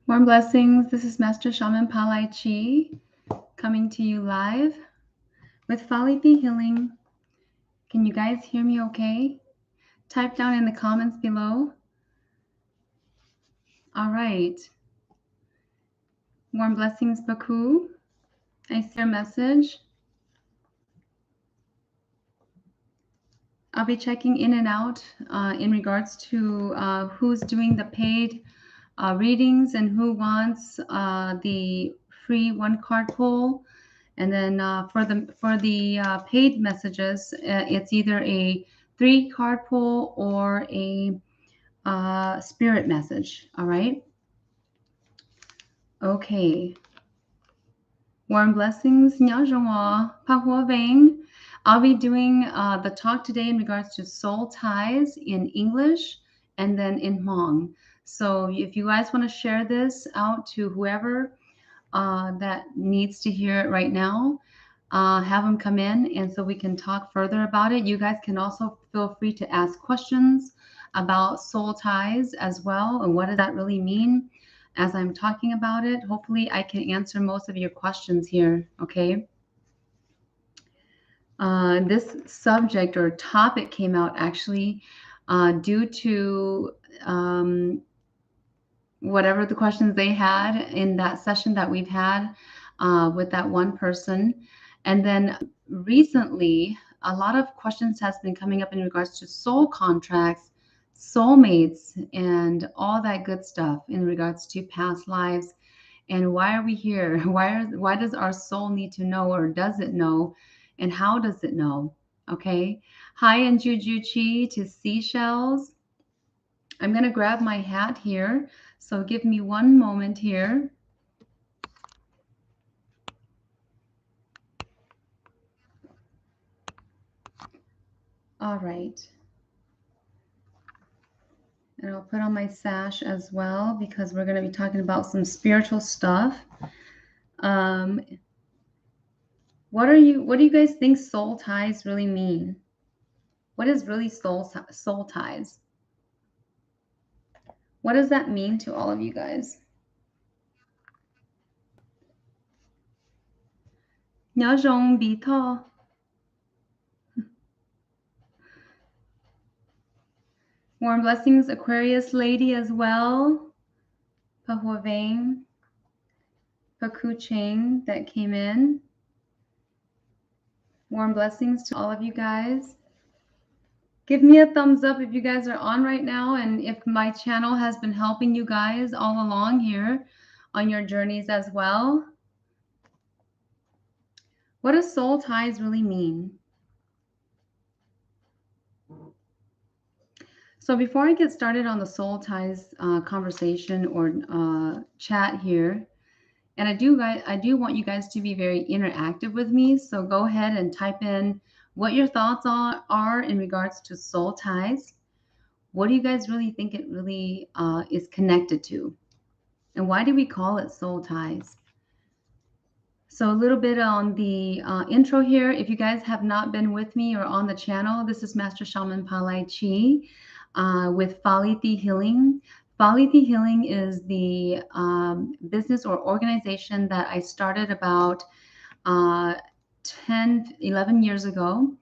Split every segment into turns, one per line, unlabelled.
Warm blessings. This is Master Shaman Palai Chi coming to you live with Falipi Healing. Can you guys hear me okay? Type down in the comments below. All right. Warm blessings, Baku. I see your message. I'll be checking in and out in regards to who's doing the paid readings and who wants the free one card pull. And then for the paid messages, it's either a 3-card pull or a spirit message. All right. Okay. Warm blessings. I'll be doing the talk today in regards to soul ties in English and then in Hmong. So if you guys want to share this out to whoever that needs to hear it right now, have them come in, and so we can talk further about it. You guys can also feel free to ask questions about soul ties as well, and what does that really mean as I'm talking about it. Hopefully I can answer most of your questions here, okay? This subject or topic came out actually due to whatever the questions they had in that session that we've had with that one person. And then recently, a lot of questions has been coming up in regards to soul contracts, soulmates, and all that good stuff in regards to past lives. And why are we here? Why does our soul need to know, or does it know? And how does it know? Okay. Hi, and Juju Chi to Seashells. I'm going to grab my hat here. So give me one moment here. All right. And I'll put on my sash as well because we're going to be talking about some spiritual stuff. What do you guys think soul ties really mean? What is really soul ties? What does that mean to all of you guys? Warm blessings, Aquarius lady as well. Pahuaveng, Pakucheng that came in. Warm blessings to all of you guys. Give me a thumbs up if you guys are on right now, and if my channel has been helping you guys all along here on your journeys as well. What does soul ties really mean? So before I get started on the soul ties conversation or chat here, and I do want you guys to be very interactive with me. So go ahead and type in what your thoughts are in regards to soul ties. What do you guys really think it really is connected to? And why do we call it soul ties? So a little bit on the intro here. If you guys have not been with me or on the channel, this is Master Shaman Palai Chi with Falithi Healing. Falithi Healing is the business or organization that I started about 10, 11 years ago.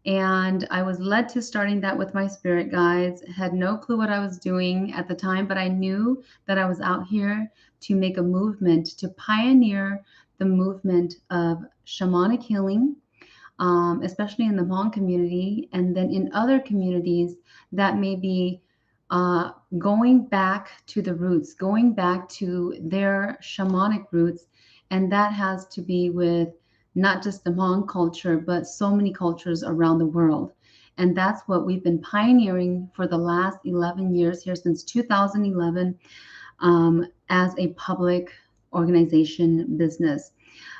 And I was led to starting that with my spirit guides. Had no clue what I was doing at the time, but I knew that I was out here to make a movement, to pioneer the movement of shamanic healing, especially in the Hmong community, and then in other communities that may be going back to the roots, going back to their shamanic roots. And that has to be with not just the Hmong culture, but so many cultures around the world. And that's what we've been pioneering for the last 11 years here, since 2011, as a public organization business.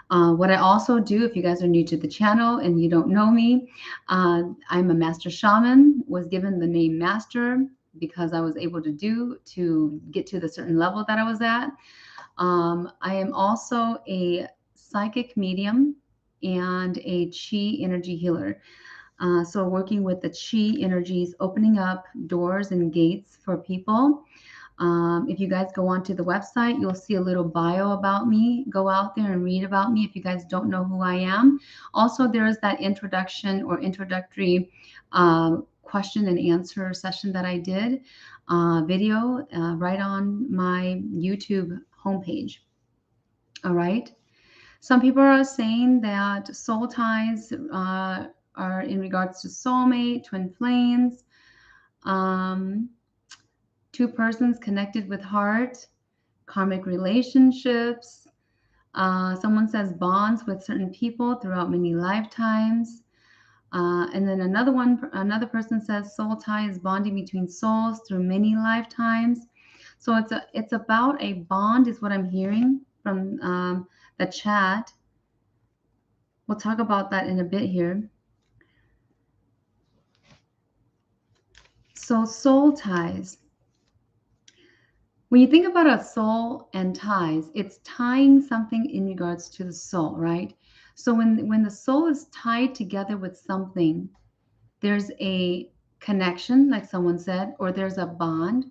What I also do, if you guys are new to the channel and you don't know me, I'm a master shaman, was given the name master because I was able to get to the certain level that I was at. I am also a psychic medium and a chi energy healer. So working with the chi energies, opening up doors and gates for people If you guys go onto the website, you'll see a little bio about me. Go out there and read about me if you guys don't know who I am. Also, there is that introduction or introductory question and answer session that I did video right on my YouTube homepage. All right. Some people are saying that soul ties are in regards to soulmate, twin flames, um, two persons connected with heart, karmic relationships. Someone says bonds with certain people throughout many lifetimes. And then another person says soul tie is bonding between souls through many lifetimes. So it's about a bond, is what I'm hearing from the chat. We'll talk about that in a bit here. So soul ties. When you think about a soul and ties, it's tying something in regards to the soul, right? So when the soul is tied together with something, there's a connection, like someone said, or there's a bond.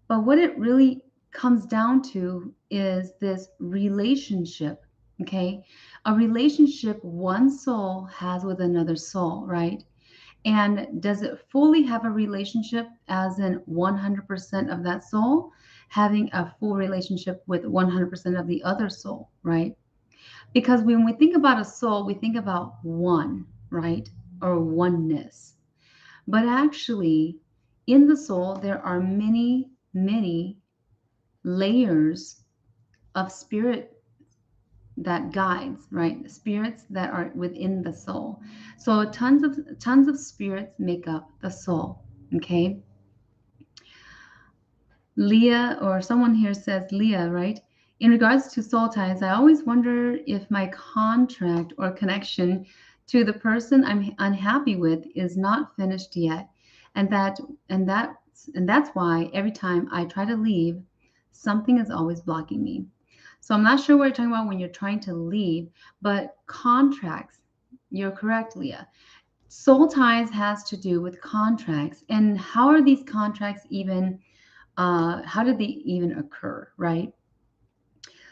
But what it really comes down to is this relationship, okay? A relationship one soul has with another soul, right? And does it fully have a relationship, as in 100% of that soul having a full relationship with 100% of the other soul, right? Because when we think about a soul, we think about one, right? Or oneness. But actually, in the soul, there are many, many layers of spirit that guides, right? Spirits that are within the soul. So tons of spirits make up the soul. Okay. Leah, or someone here says Leah, right? In regards to soul ties, I always wonder if my contract or connection to the person I'm unhappy with is not finished yet. And that's why every time I try to leave, something is always blocking me. So I'm not sure what you're talking about when you're trying to leave, but contracts, you're correct, Leah. Soul ties has to do with contracts. And how are these contracts even, how did they even occur, right?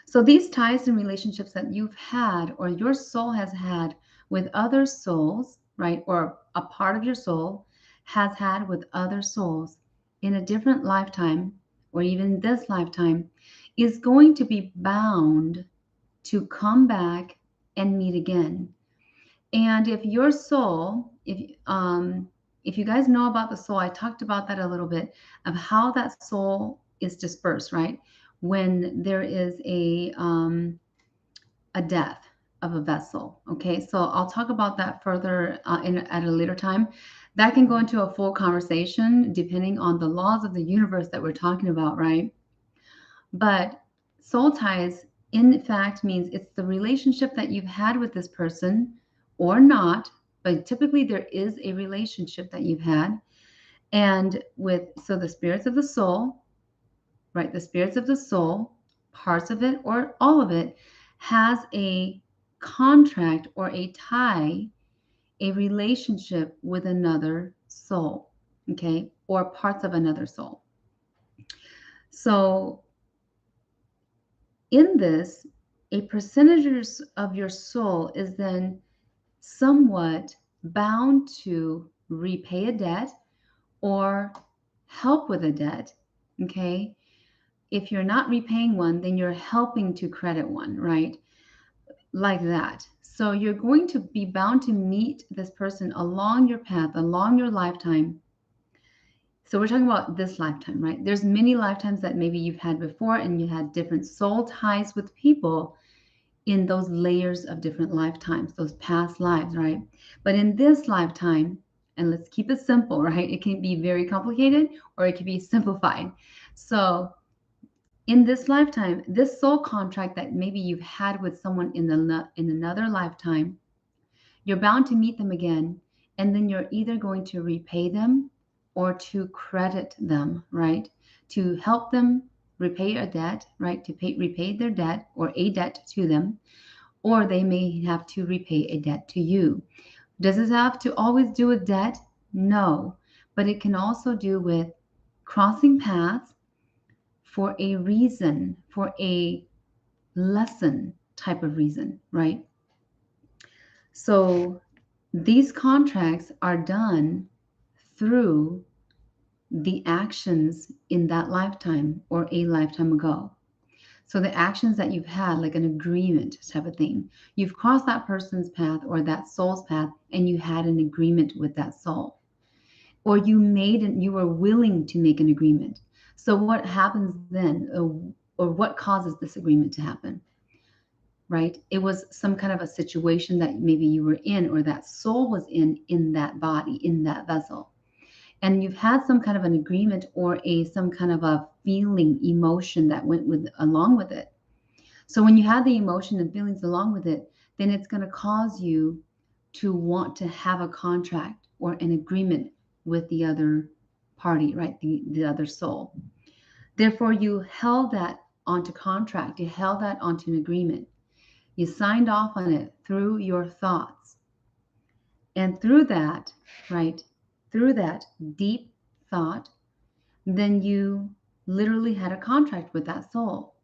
So these ties and relationships that you've had or your soul has had with other souls, right? Or a part of your soul has had with other souls in a different lifetime or even this lifetime is going to be bound to come back and meet again. And if your soul, if you guys know about the soul, I talked about that a little bit of how that soul is dispersed, right? When there is a death of a vessel. Okay, so I'll talk about that further at a later time. That can go into a full conversation depending on the laws of the universe that we're talking about, right? But soul ties, in fact, means it's the relationship that you've had with this person or not, but typically there is a relationship that you've had. And so the spirits of the soul, right? The spirits of the soul, parts of it or all of it, has a contract or a tie, a relationship with another soul, okay? Or parts of another soul. So in this, a percentage of your soul is then somewhat bound to repay a debt or help with a debt. Okay. If you're not repaying one, then you're helping to credit one, right? Like that. So you're going to be bound to meet this person along your path, along your lifetime. So we're talking about this lifetime, right? There's many lifetimes that maybe you've had before, and you had different soul ties with people in those layers of different lifetimes, those past lives, right? But in this lifetime, and let's keep it simple, right? It can be very complicated or it can be simplified. So in this lifetime, this soul contract that maybe you've had with someone in another lifetime, you're bound to meet them again, and then you're either going to repay them or to credit them, right? To help them repay a debt, right? To repay their debt or a debt to them, or they may have to repay a debt to you. Does it have to always do with debt? No, but it can also do with crossing paths, for a reason, for a lesson type of reason, right? So these contracts are done through the actions in that lifetime or a lifetime ago. So the actions that you've had, like an agreement type of thing, you've crossed that person's path or that soul's path, and you had an agreement with that soul, or you were willing to make an agreement. So what happens then, or what causes this agreement to happen? Right? It was some kind of a situation that maybe you were in, or that soul was in that body, in that vessel, and you've had some kind of an agreement or a some kind of a feeling, emotion that went with along with it. So when you have the emotion and feelings along with it, then it's going to cause you to want to have a contract or an agreement with the other party, right? The other soul. Therefore, you held that onto contract, you held that onto an agreement. You signed off on it through your thoughts. And through that, right, through that deep thought, then you literally had a contract with that soul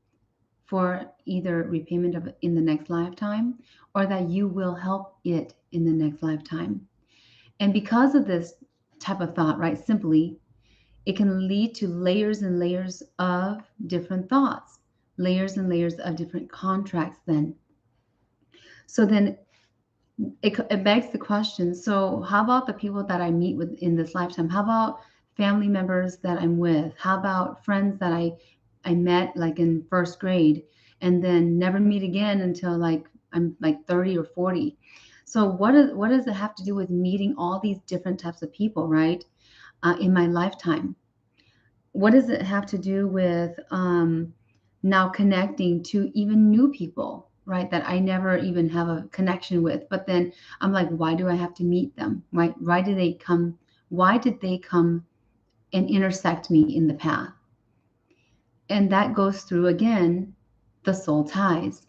for either repayment of in the next lifetime, or that you will help it in the next lifetime. And because of this type of thought, right, simply, it can lead to layers and layers of different thoughts, layers and layers of different contracts then. So then it begs the question, so how about the people that I meet with in this lifetime? How about family members that I'm with? How about friends that I met like in first grade and then never meet again until like I'm like 30 or 40? So what does it have to do with meeting all these different types of people, right? In my lifetime? What does it have to do with now connecting to even new people, right, that I never even have a connection with? But then I'm like, why do I have to meet them? Why did they come? Why did they come and intersect me in the path? And that goes through again the soul ties.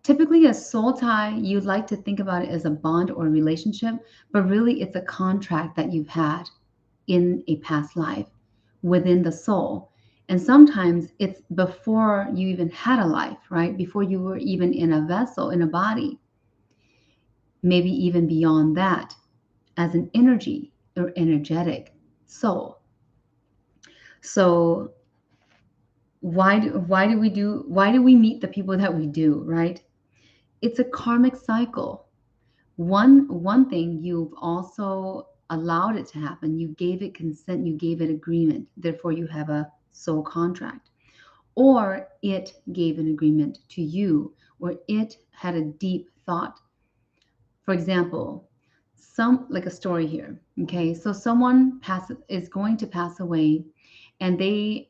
Typically, a soul tie, you'd like to think about it as a bond or a relationship, but really it's a contract that you've had in a past life within the soul. And sometimes it's before you even had a life, right? Before you were even in a vessel, in a body, maybe even beyond that, as an energy or energetic soul. So why do we meet the people that we do, right? It's a karmic cycle. One thing, you've also allowed it to happen. You gave it consent, you gave it agreement. Therefore, you have a soul contract. Or it gave an agreement to you, or it had a deep thought. For example, some like a story here. Okay, so someone is going to pass away, and they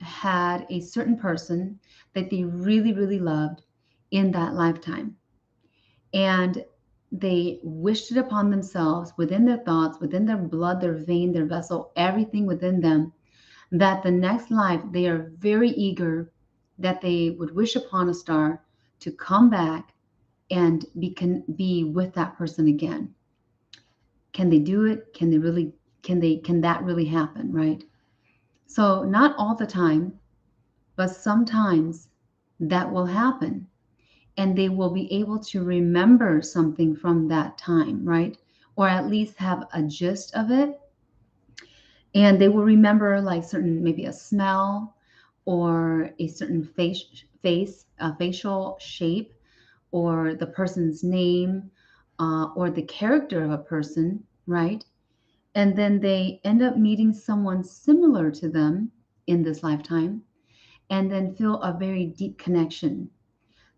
had a certain person that they really, really loved in that lifetime. And they wished it upon themselves, within their thoughts, within their blood, their vein, their vessel, everything within them, that the next life they are very eager that they would wish upon a star to come back and be with that person again. Can they do it? Can they really? Can that really happen? Right? So not all the time, but sometimes that will happen, and they will be able to remember something from that time, right? Or at least have a gist of it. And they will remember like certain, maybe a smell or a certain facial shape, or the person's name, or the character of a person, right? And then they end up meeting someone similar to them in this lifetime, and then feel a very deep connection.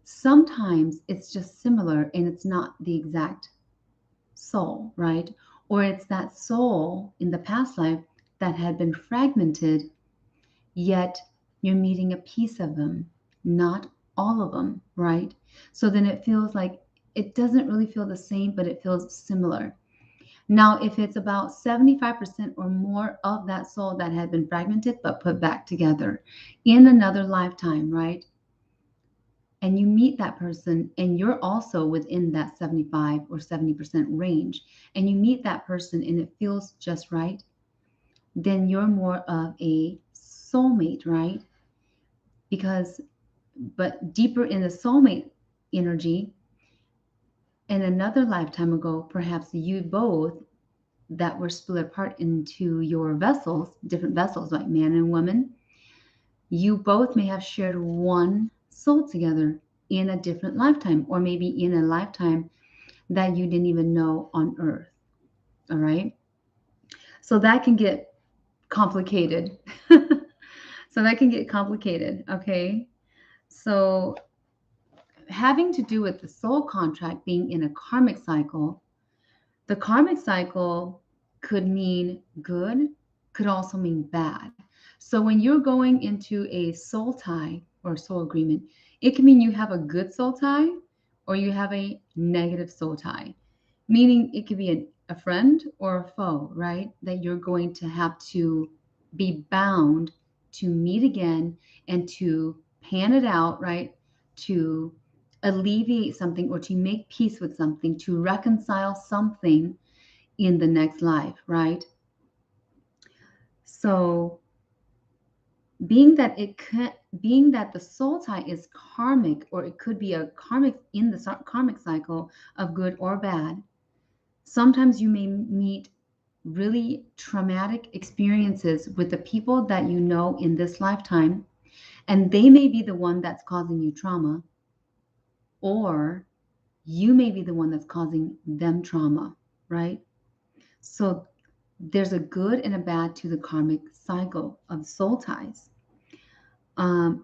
Sometimes it's just similar and it's not the exact soul, right? Or it's that soul in the past life that had been fragmented, yet you're meeting a piece of them, not all of them, right? So then it feels like it doesn't really feel the same, but it feels similar. Now, if it's about 75% or more of that soul that had been fragmented but put back together in another lifetime, right? And you meet that person and you're also within that 75 or 70% range, and you meet that person and it feels just right, then you're more of a soulmate, right? but deeper in the soulmate energy, in another lifetime ago, perhaps you both that were split apart into your vessels, different vessels, like man and woman, you both may have shared one soul together in a different lifetime, or maybe in a lifetime that you didn't even know on earth. All right. So that can get complicated. Okay. So having to do with the soul contract being in a karmic cycle, the karmic cycle could mean good, could also mean bad. So when you're going into a soul tie or soul agreement, it can mean you have a good soul tie or you have a negative soul tie, meaning it could be a friend or a foe, right? That you're going to have to be bound to meet again and to pan it out, right? To alleviate something or to make peace with something, to reconcile something in the next life, right? So being that the soul tie is karmic, or it could be a karmic in the karmic cycle of good or bad, sometimes you may meet really traumatic experiences with the people that you know in this lifetime, and they may be the one that's causing you trauma, or you may be the one that's causing them trauma, right? So there's a good and a bad to the karmic cycle of soul ties.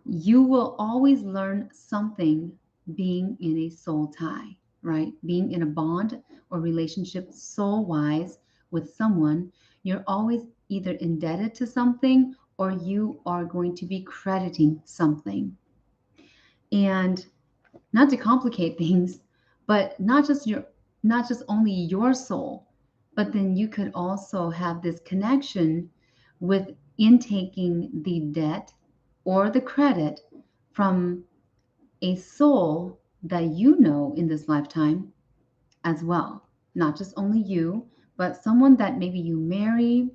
You will always learn something being in a soul tie, right? Being in a bond or relationship soul wise with someone, you're always either indebted to something or you are going to be crediting something. And not to complicate things, but not just only your soul, but then you could also have this connection with intaking the debt or the credit from a soul that you know in this lifetime as well. Not just only you, but someone that maybe you marry,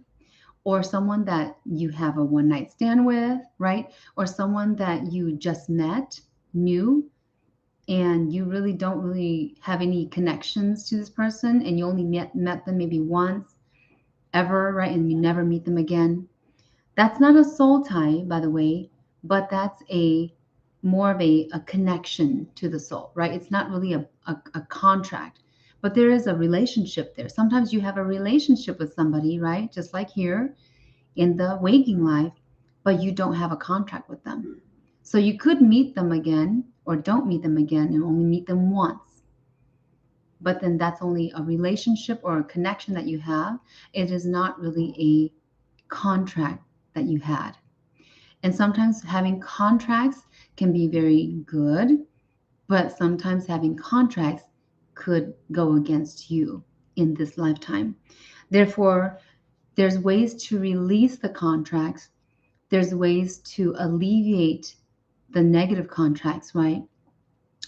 or someone that you have a one night stand with, right? Or someone that you just met, new, and you really don't really have any connections to this person, and you only met them maybe once ever, right? And you never meet them again. That's not a soul tie, by the way, but that's a more of a connection to the soul, right? It's not really a contract, but there is a relationship there. Sometimes you have a relationship with somebody, right? Just like here in the waking life, but you don't have a contract with them. So you could meet them again or don't meet them again and only meet them once. But then that's only a relationship or a connection that you have. It is not really a contract that you had. And sometimes having contracts can be very good, but sometimes having contracts could go against you in this lifetime. Therefore, there's ways to release the contracts. There's ways to alleviate the negative contracts, right?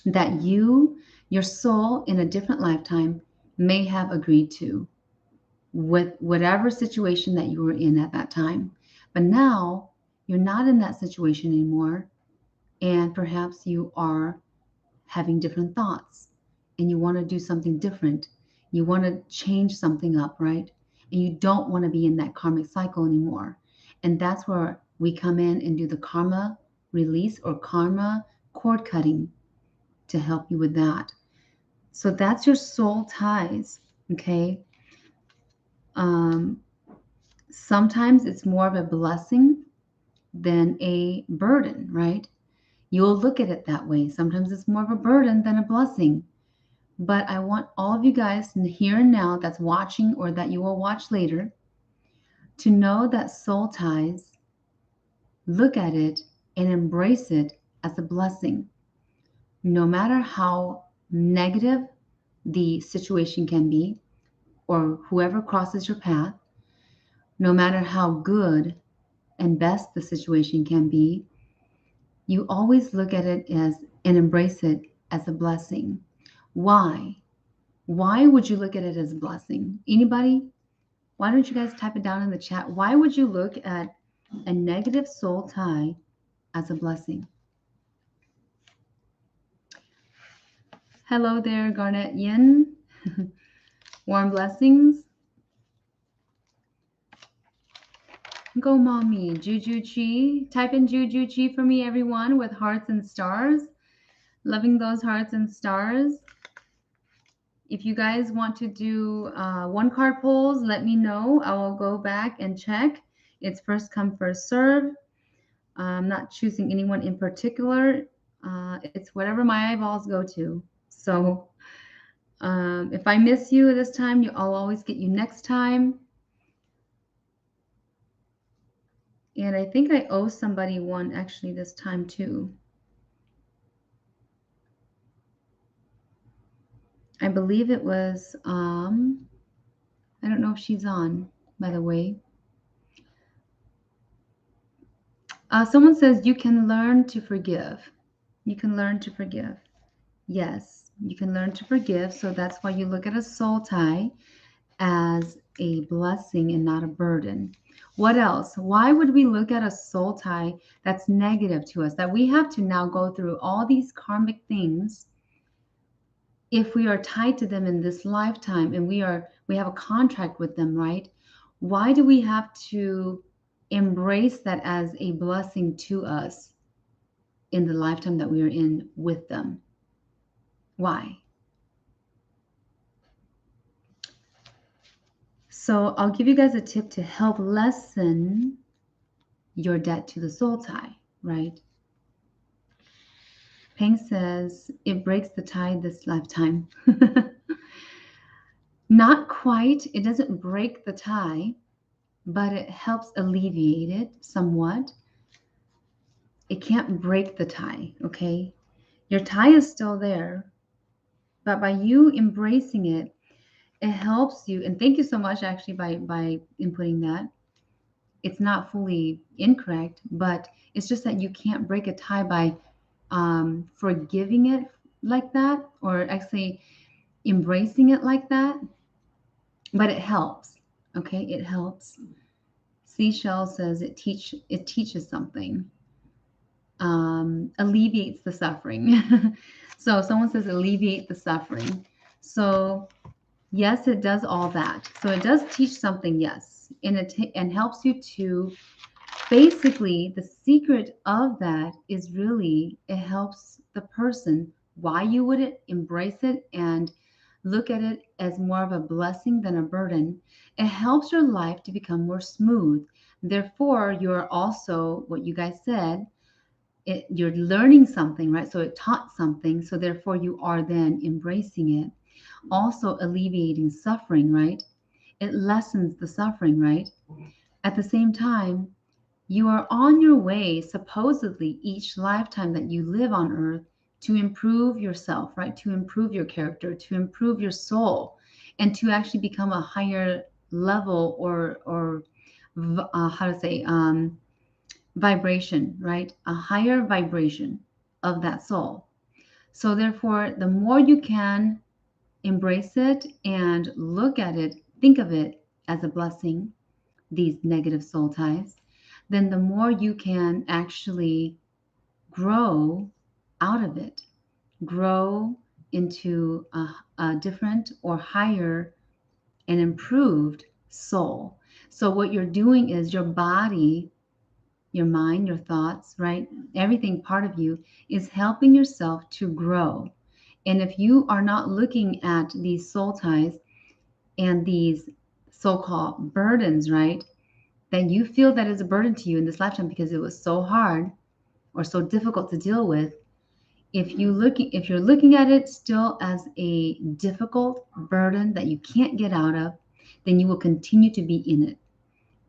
That your soul in a different lifetime may have agreed to with whatever situation that you were in at that time. But now you're not in that situation anymore. And perhaps you are having different thoughts and you want to do something different. You want to change something up, right? And you don't want to be in that karmic cycle anymore. And that's where we come in and do the karma release or karma cord cutting to help you with that. So that's your soul ties, okay? Um, Sometimes it's more of a blessing than a burden, right? You'll look at it that way. Sometimes it's more of a burden than a blessing. But I want all of you guys here and now that's watching or that you will watch later to know that soul ties, look at it and embrace it as a blessing. No matter how negative the situation can be or whoever crosses your path, no matter how good and best the situation can be, you always look at it as and embrace it as a blessing. Why? Why would you look at it as a blessing? Anybody? Why don't you guys type it down in the chat? Why would you look at a negative soul tie as a blessing. Hello there, Garnet Yin. Warm blessings. Go mommy. Juju Chi. Type in Juju Chi for me, everyone, with hearts and stars. Loving those hearts and stars. If you guys want to do one card pulls, let me know. I will go back and check. It's first come, first serve. I'm not choosing anyone in particular. It's whatever my eyeballs go to. So if I miss you this time, I'll always get you next time. And I think I owe somebody one actually this time too. I believe it was, I don't know if she's on, by the way. Someone says you can learn to forgive. You can learn to forgive. Yes, you can learn to forgive. So that's why you look at a soul tie as a blessing and not a burden. What else? Why would we look at a soul tie that's negative to us, that we have to now go through all these karmic things if we are tied to them in this lifetime and we have a contract with them, right? Why do we have to embrace that as a blessing to us in the lifetime that we are in with them? Why? So I'll give you guys a tip to help lessen your debt to the soul tie, right? Peng says it breaks the tie this lifetime. Not quite. It doesn't break the tie, but it helps alleviate it somewhat. It can't break the tie, okay? Your tie is still there, but by you embracing it, it helps you. And thank you so much actually by inputting that. It's not fully incorrect, but it's just that you can't break a tie by forgiving it like that, or actually embracing it like that. But it helps. Okay, it helps. Seashell says it teaches something. Alleviates the suffering. So someone says alleviate the suffering. So yes, it does all that. So it does teach something, yes, and and helps you to basically, the secret of that is really it helps the person. Why you would embrace it and look at it as more of a blessing than a burden. It helps your life to become more smooth. Therefore, you're also, what you guys said, you're learning something, right? So it taught something. So therefore, you are then embracing it. Also alleviating suffering, right? It lessens the suffering, right? At the same time, you are on your way, supposedly, each lifetime that you live on earth to improve yourself, right? To improve your character, to improve your soul, and to actually become a higher level or how to say, vibration, right? A higher vibration of that soul. So, therefore, the more you can embrace it and look at it, think of it as a blessing, these negative soul ties, then the more you can actually grow out of it, grow into a different or higher and improved soul. So, what you're doing is your body, your mind, your thoughts, right? Everything part of you is helping yourself to grow. And if you are not looking at these soul ties and these so called burdens, right? Then you feel that is a burden to you in this lifetime because it was so hard or so difficult to deal with. If you're looking at it still as a difficult burden that you can't get out of, then you will continue to be in it.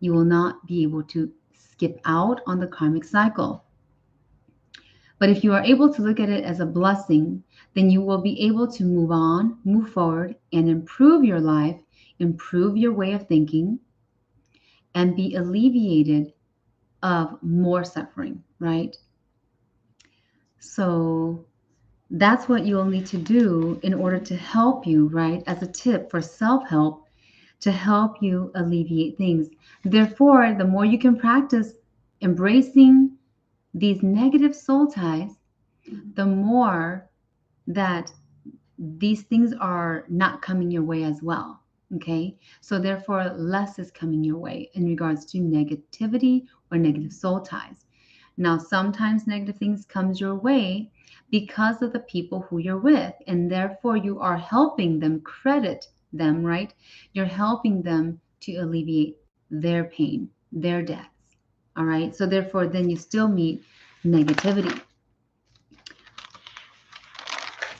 You will not be able to skip out on the karmic cycle. But if you are able to look at it as a blessing, then you will be able to move on, move forward, and improve your life, improve your way of thinking, and be alleviated of more suffering, right? So that's what you'll need to do in order to help you, right? As a tip for self help, to help you alleviate things. Therefore, the more you can practice embracing these negative soul ties, the more that these things are not coming your way as well. Okay, so therefore, less is coming your way in regards to negativity or negative soul ties. Now, sometimes negative things comes your way because of the people who you're with, and therefore you are helping them, credit them, right? You're helping them to alleviate their pain, their deaths. All right, so therefore, then you still meet negativity.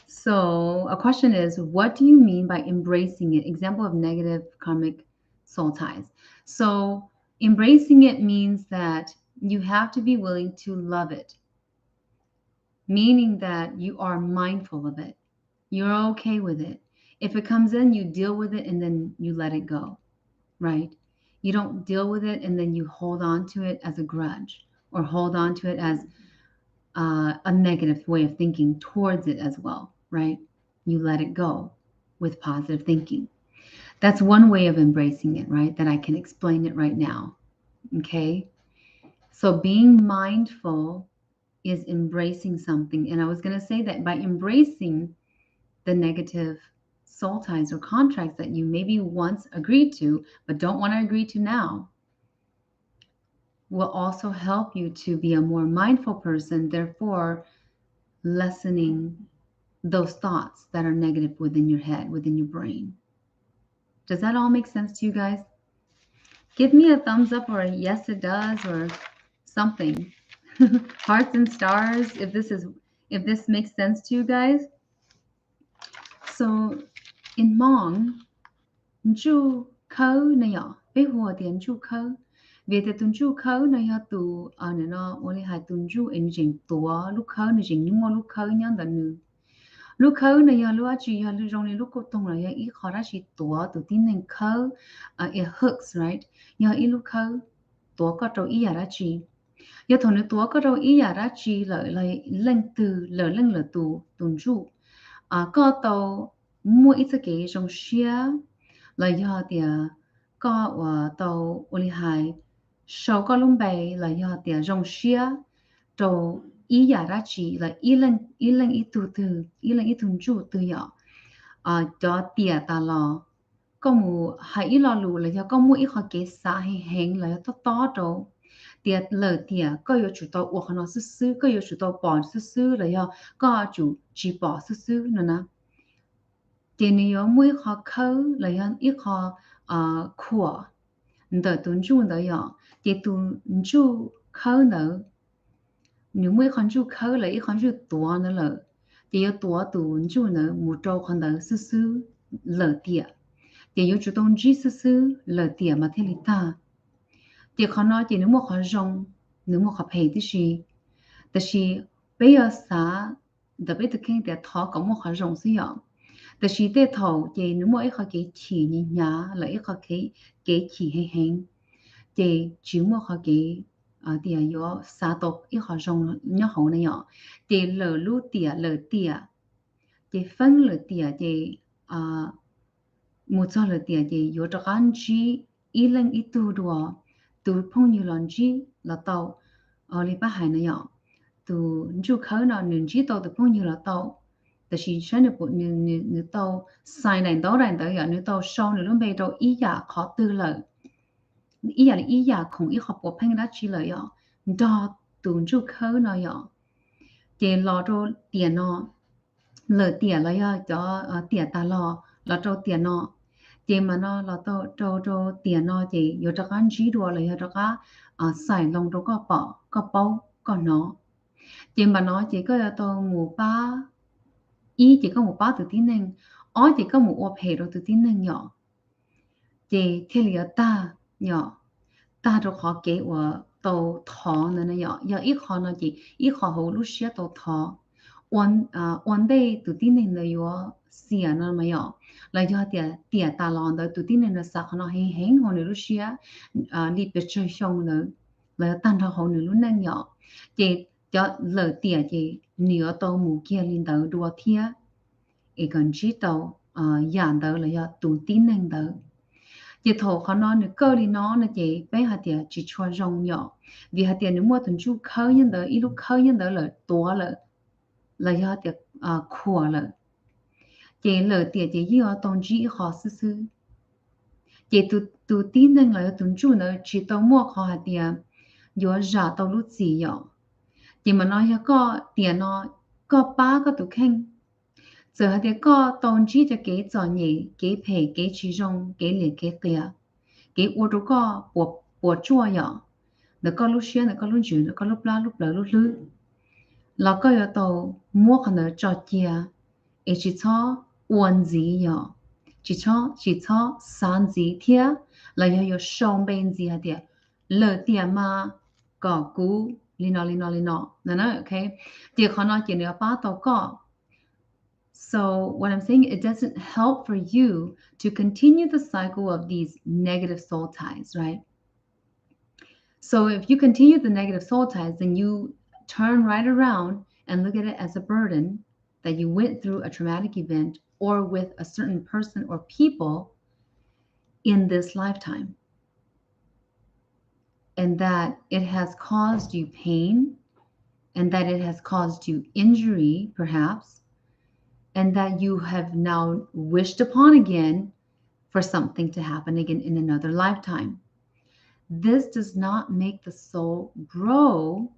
So a question is, what do you mean by embracing it? Example of negative karmic soul ties. So embracing it means that you have to be willing to love it, meaning that you are mindful of it. You're okay with it. If it comes in, you deal with it and then you let it go, right? You don't deal with it and then you hold on to it as a grudge or hold on to it as a negative way of thinking towards it as well, right? You let it go with positive thinking. That's one way of embracing it, right? That I can explain it right now. Okay. So being mindful is embracing something. And I was going to say that by embracing the negative soul ties or contracts that you maybe once agreed to, but don't want to agree to now, will also help you to be a more mindful person, therefore lessening those thoughts that are negative within your head, within your brain. Does that all make sense to you guys? Give me a thumbs up or a yes it does or something. Hearts and stars if this makes sense to you guys. So in Hmong, chu khâu này nhỏ, bé hùa tiền chu khâu. Vì thế tuần chu khâu này nhỏ tù này nó ô li hai tuần chu in chỉnh tua lúc khâu này chỉnh nhưng mà lúc khâu nhá đần nữ. Lúc khâu này giờ lúc chị giờ lúc trong này lúc cô tung là giờ ít khó ra chị tua tụ tin nên khâu it hooks right giờ ít lúc khâu tua có trâu ít ra chị giờ thằng này tua có trâu ít ra chị lợi lợi lên từ lợi lên lợi tụ tuần chu có tàu mua ít cái trong xia lợi giờ thì có tàu ô li hai sau có lông bè lợi giờ thì trong xia trâu ý giả ra chỉ là ý lên ý từ ý lên ý thùng chủ từ nhỏ cho tiệt ta lo có mu hay ý lo lù là do có mu ý họ kế xã hay hẹn là to to trâu tiệt lờ tiệt có yêu chủ tàu uổng nó sư có yêu chủ tàu bỏ sư là do có chủ chỉ bỏ sư nữa nè thì nếu mu họ khâu là do ý họ của đợi tuần chủ đợi nhỏ thì tuần chủ khâu nữa nếu mấy con chú khơi lấy con chú tua nữa là thì tua tuần chú nữa một trâu con đó sư lỡ tiệt thì yêu chủ động chỉ sư lỡ tiệt mà thế ta thì con nói thì nếu mà con rong nếu mà con phải thì bây giờ xã đặc biệt là cái thọ có một con rong sử dụng thì để thọ thì nếu mà con cái chỉ nhỉ nhá lấy con cái chỉ hay hẹn thì chỉ mà con cái thì có xã tộc ít họ rong nhớ hậu này nhỏ thì lỡ lú tiệt thì phân lỡ tiệt thì một số lỡ tiệt thì có cho anh chị ít lần ít tu đùa tu phong như lần chị là tàu li ba hải này nhỏ tu chú khởi nào nên chị tàu tu phong như là tàuแต่ชีใช้ในบทนึกตัวใส่ในตัวแรงตัวอย่างนึกตัวโชว์ในเรื่องไปตัวอีอยากขอตื่นเลยý là ý giả không ý học của phanh đã chỉ lợi ạ đó tuần chu khâu nó ạ thì lo cho tiền nó lời tiền là ya cho tiền ta lo cho tiền nó thì mà nó lo cho tiền nó thì giờ cho cái chỉ đùa là giờ cho cái xài lòng cho có bao có nó thì mà nó chỉ có tôi một ba ý chỉ có một ba từ tiếng nên ó chỉ có một ô hệ rồi từ tiếng nên nhỏ thì thế là ta nhỏ ta cho họ kể của tàu thọ nữa này giờ ít họ nó chỉ ít họ hậu lúc xưa tàu thọ one day tụi tin nên là yo xia nó mà yo là do tiệt ta lon đó tụi tin nên là sao nó hay hẹn họ nữa lúc xưa đi bị chơi xong nữa là tan ra họ nữa lúc nên nhỏ thì cho lời tiệt thì nhiều tàu mù kia lên đầu đua thia còn chỉ tàu dàn đầu là do tụi tin nên đầu chị thổ khó nó nữa cơ đi nó chị bé hạt tiền chỉ cho rong nhỏ vì hạt tiền nếu mua tuần chu khơi nhân tới ít lúc khơi nhân tới là tua là do tiền khua là chị lời tiền chị do tông chỉ khó sư sư chị tu tin rằng là tuần chu nữa chỉ tao mua khó hạt tiền do giả tao lúc gì nhỏ chị mà nói cho có tiền nó có ba có tụ khen giờ hạt tiền có tông chỉ cho cái trò nhỉ cái phe cái chỉ rong cái liền cái kia cái ô tô có bộ chua nhỏ nó có lúc xuyên nó có lúc chữ nó có lúc la lúc lỡ lúc lư là có yếu tố mua khả năng cho chia ấy chỉ cho uốn gì nhỏ chỉ cho san gì thia là yếu song bên gì hả tiệt lỡ tiệt mà có cú lino nè nè ok tiệt khó nói chuyện nữa ba tàu có. So what I'm saying, it doesn't help for you to continue the cycle of these negative soul ties, right? So if you continue the negative soul ties, then you turn right around and look at it as a burden that you went through a traumatic event or with a certain person or people in this lifetime. And that it has caused you pain and that it has caused you injury, perhaps, and that you have now wished upon again for something to happen again in another lifetime. This does not make the soul grow,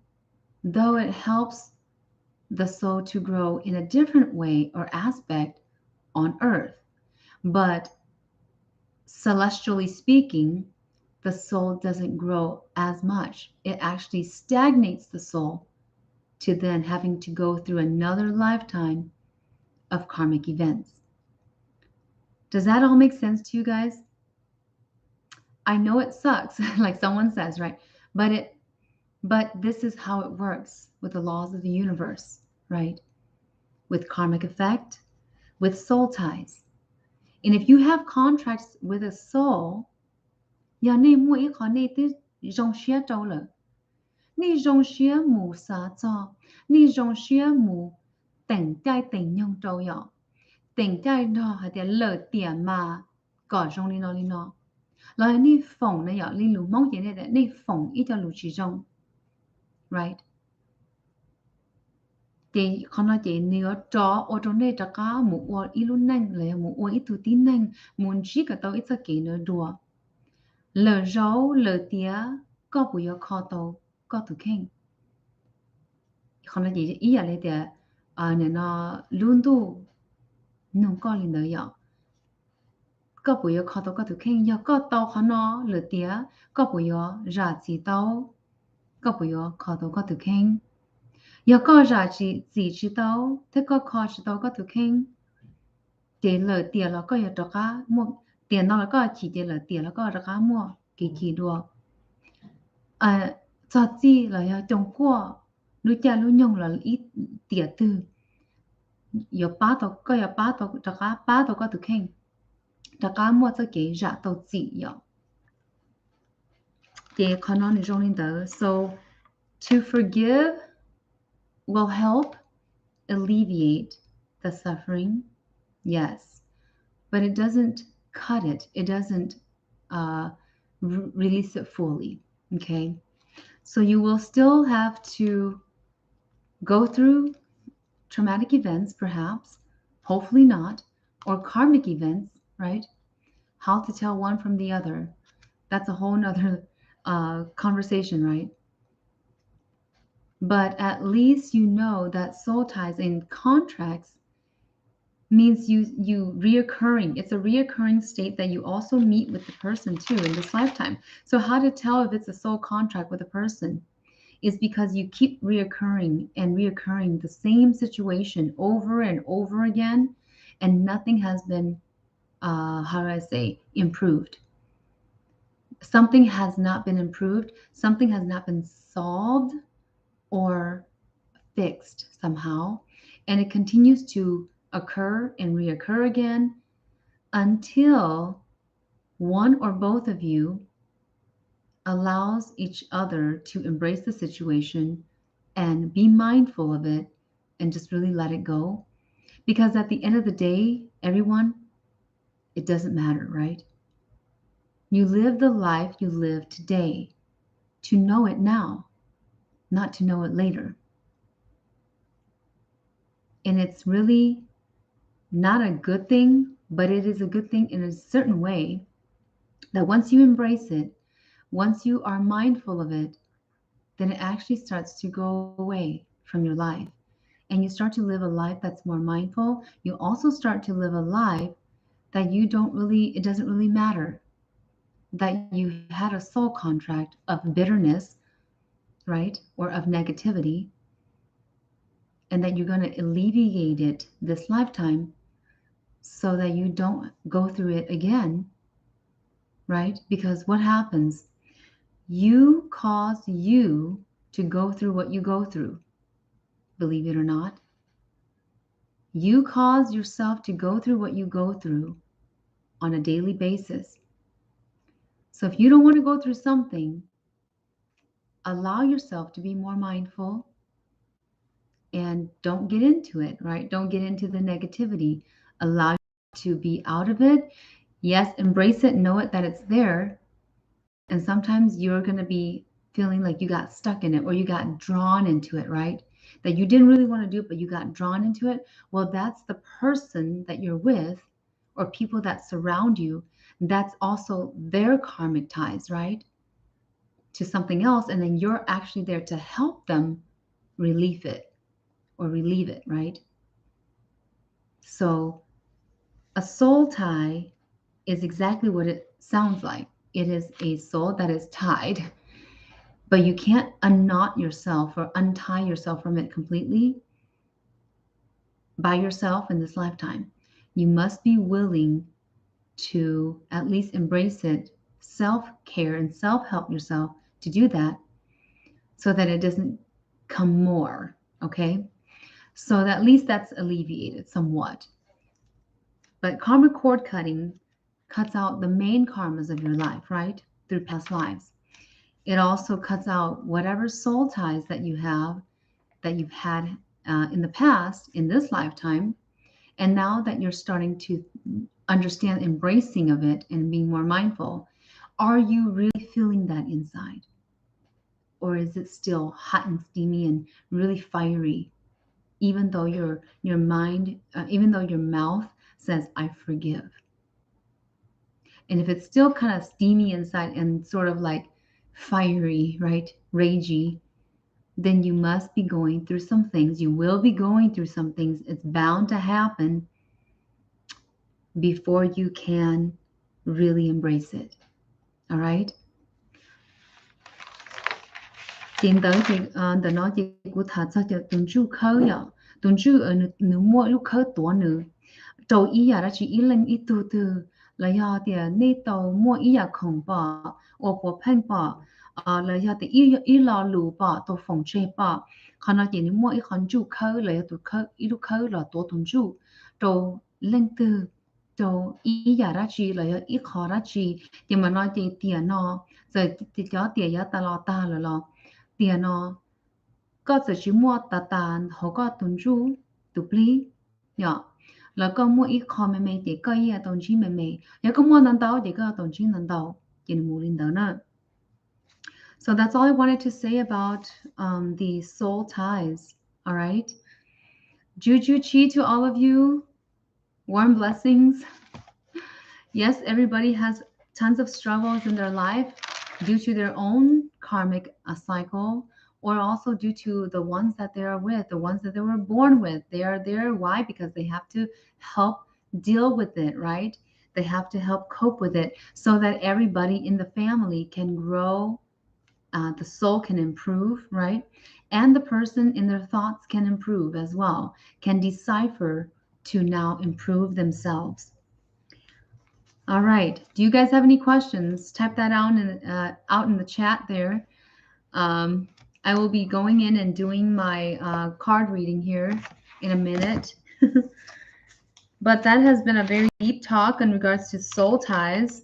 though it helps the soul to grow in a different way or aspect on earth. But celestially speaking, the soul doesn't grow as much. It actually stagnates the soul to then having to go through another lifetime of karmic events. Does that all make sense to you guys? I know it sucks, like someone says, right? But this is how it works with the laws of the universe, right? With karmic effect, with soul ties. And if you have contracts with a soul, ya ne mu I kho ne ti rong xia trâu le. Ni rong xia mu sa cho, ni rong xia mu tỉnh trai tỉnh nhông trâu ya. Tỉnh trai đó hay là lỡ tiền mà có rong li no. Là ni phòng này ya li lu mong gì này ni phòng ít cho lu chỉ rong. Right? Chị không nói chị nếu cho ở trong đây cho cá một ô ít luôn neng là một ô ít tu tin neng muốn chỉ cả tao ít sa kỹ nữa đùa lỡ rau lỡ tía có bùi ở kho tàu có tu khen không nói chị ý là lấy tía nên nó luôn tu nông có liền đời vậy có bùi ở kho tàu có tu khen giờ có tàu khó nó lỡ tía có bùi ở ra chỉ tàu có bùi ở kho tàu có tu khen giờ có ra chỉ tàu thế có kho chỉ tàu có tu khen tiền lời tiền là có giờ cá mua tiền nó là có chỉ tiền là có cá mua kỳ đùa cho chi là giờ trồng qua nuôi cha nuôi nhung là ít tiền từ giờ ba tàu có thực hành cá mua cho cái giá tàu chỉ giờ để con nó trong lên đó so to forgive will help alleviate the suffering, yes, but it doesn't cut it. It doesn't release it fully. Okay. So you will still have to go through traumatic events, perhaps, hopefully not, or karmic events, right? How to tell one from the other. That's a whole nother conversation, right? But at least you know that soul ties in contracts means you reoccurring. It's a reoccurring state that you also meet with the person too in this lifetime. So how to tell if it's a soul contract with a person is because you keep reoccurring the same situation over and over again, and nothing has been how do I say improved. Something has not been improved, something has not been solved or fixed somehow, and it continues to occur and reoccur again until one or both of you allows each other to embrace the situation and be mindful of it and just really let it go. Because at the end of the day, everyone, it doesn't matter, right? You live the life you live today to know it now, not to know it later. And it's really not a good thing, but it is a good thing in a certain way that once you embrace it, once you are mindful of it, then it actually starts to go away from your life. And you start to live a life that's more mindful. You also start to live a life that it doesn't really matter that you had a soul contract of bitterness, right? Or of negativity, and that you're going to alleviate it this lifetime so that you don't go through it again, right? Because what happens? You cause you to go through what you go through, believe it or not. You cause yourself to go through what you go through on a daily basis. So if you don't want to go through something, allow yourself to be more mindful and don't get into it, right? Don't get into the negativity. Allow yourself to be out of it. Yes, embrace it, know it that it's there. And sometimes you're going to be feeling like you got stuck in it or you got drawn into it, right? That you didn't really want to do it, but you got drawn into it. Well, that's the person that you're with or people that surround you. That's also their karmic ties, right? To something else. And then you're actually there to help them relieve it or relieve it, right? So a soul tie is exactly what it sounds like. It is a soul that is tied, but you can't unknot yourself or untie yourself from it completely by yourself in this lifetime. You must be willing to at least embrace it, self care and self help yourself to do that so that it doesn't come more. Okay. So that at least that's alleviated somewhat. But karma cord cutting cuts out the main karmas of your life, right? Through past lives. It also cuts out whatever soul ties that you've had in the past, in this lifetime. And now that you're starting to understand embracing of it and being more mindful, are you really feeling that inside? Or is it still hot and steamy and really fiery, even though your mind, even though your mouth says, I forgive? And if it's still kind of steamy inside and sort of like fiery, right? Ragey, then you must be going through some things. You will be going through some things. It's bound to happen before you can really embrace it. All right? Tiến tới thì tớ nói chị của thật sao cho tuần chu khơi à tuần chu ở nữ mua lúc khơi tuổi nữ trâu ý à đã chỉ ý lên ý từ là do thì nê tàu mua ý à không bỏ ô bỏ phanh bỏ là do thì ý lò lù bỏ tàu phòng chơi bỏ còn nói chị nữ mua ý con chu khơi là do tụi khơi ý lúc khơi là tổ tuần chu trâu lên từ trâu ý à đã chỉ là do ý khó đã chỉ thì mà nói thì tiền nó rồi thì cho tiền giá ta lo ta là lo tiền nó có giờ chỉ mua tà họ có tuần chu tụi pli nhở là có mua ít kho mày thì có ý tuần chi mày nếu có mua năn đâu thì có tuần chi năn đâu chỉ mua linh đó nữa. So that's all I wanted to say about the soul ties. All right, Juju Chi to all of you, warm blessings. Yes, everybody has tons of struggles in their life due to their own karmic cycle, or also due to the ones that they are with, the ones that they were born with. They are there. Why? Because they have to help deal with it, right? They have to help cope with it so that everybody in the family can grow, the soul can improve, right? And the person in their thoughts can improve as well, can decipher to now improve themselves. All right. Do you guys have any questions? Type that out in the chat there. I will be going in and doing my card reading here in a minute. But that has been a very deep talk in regards to soul ties.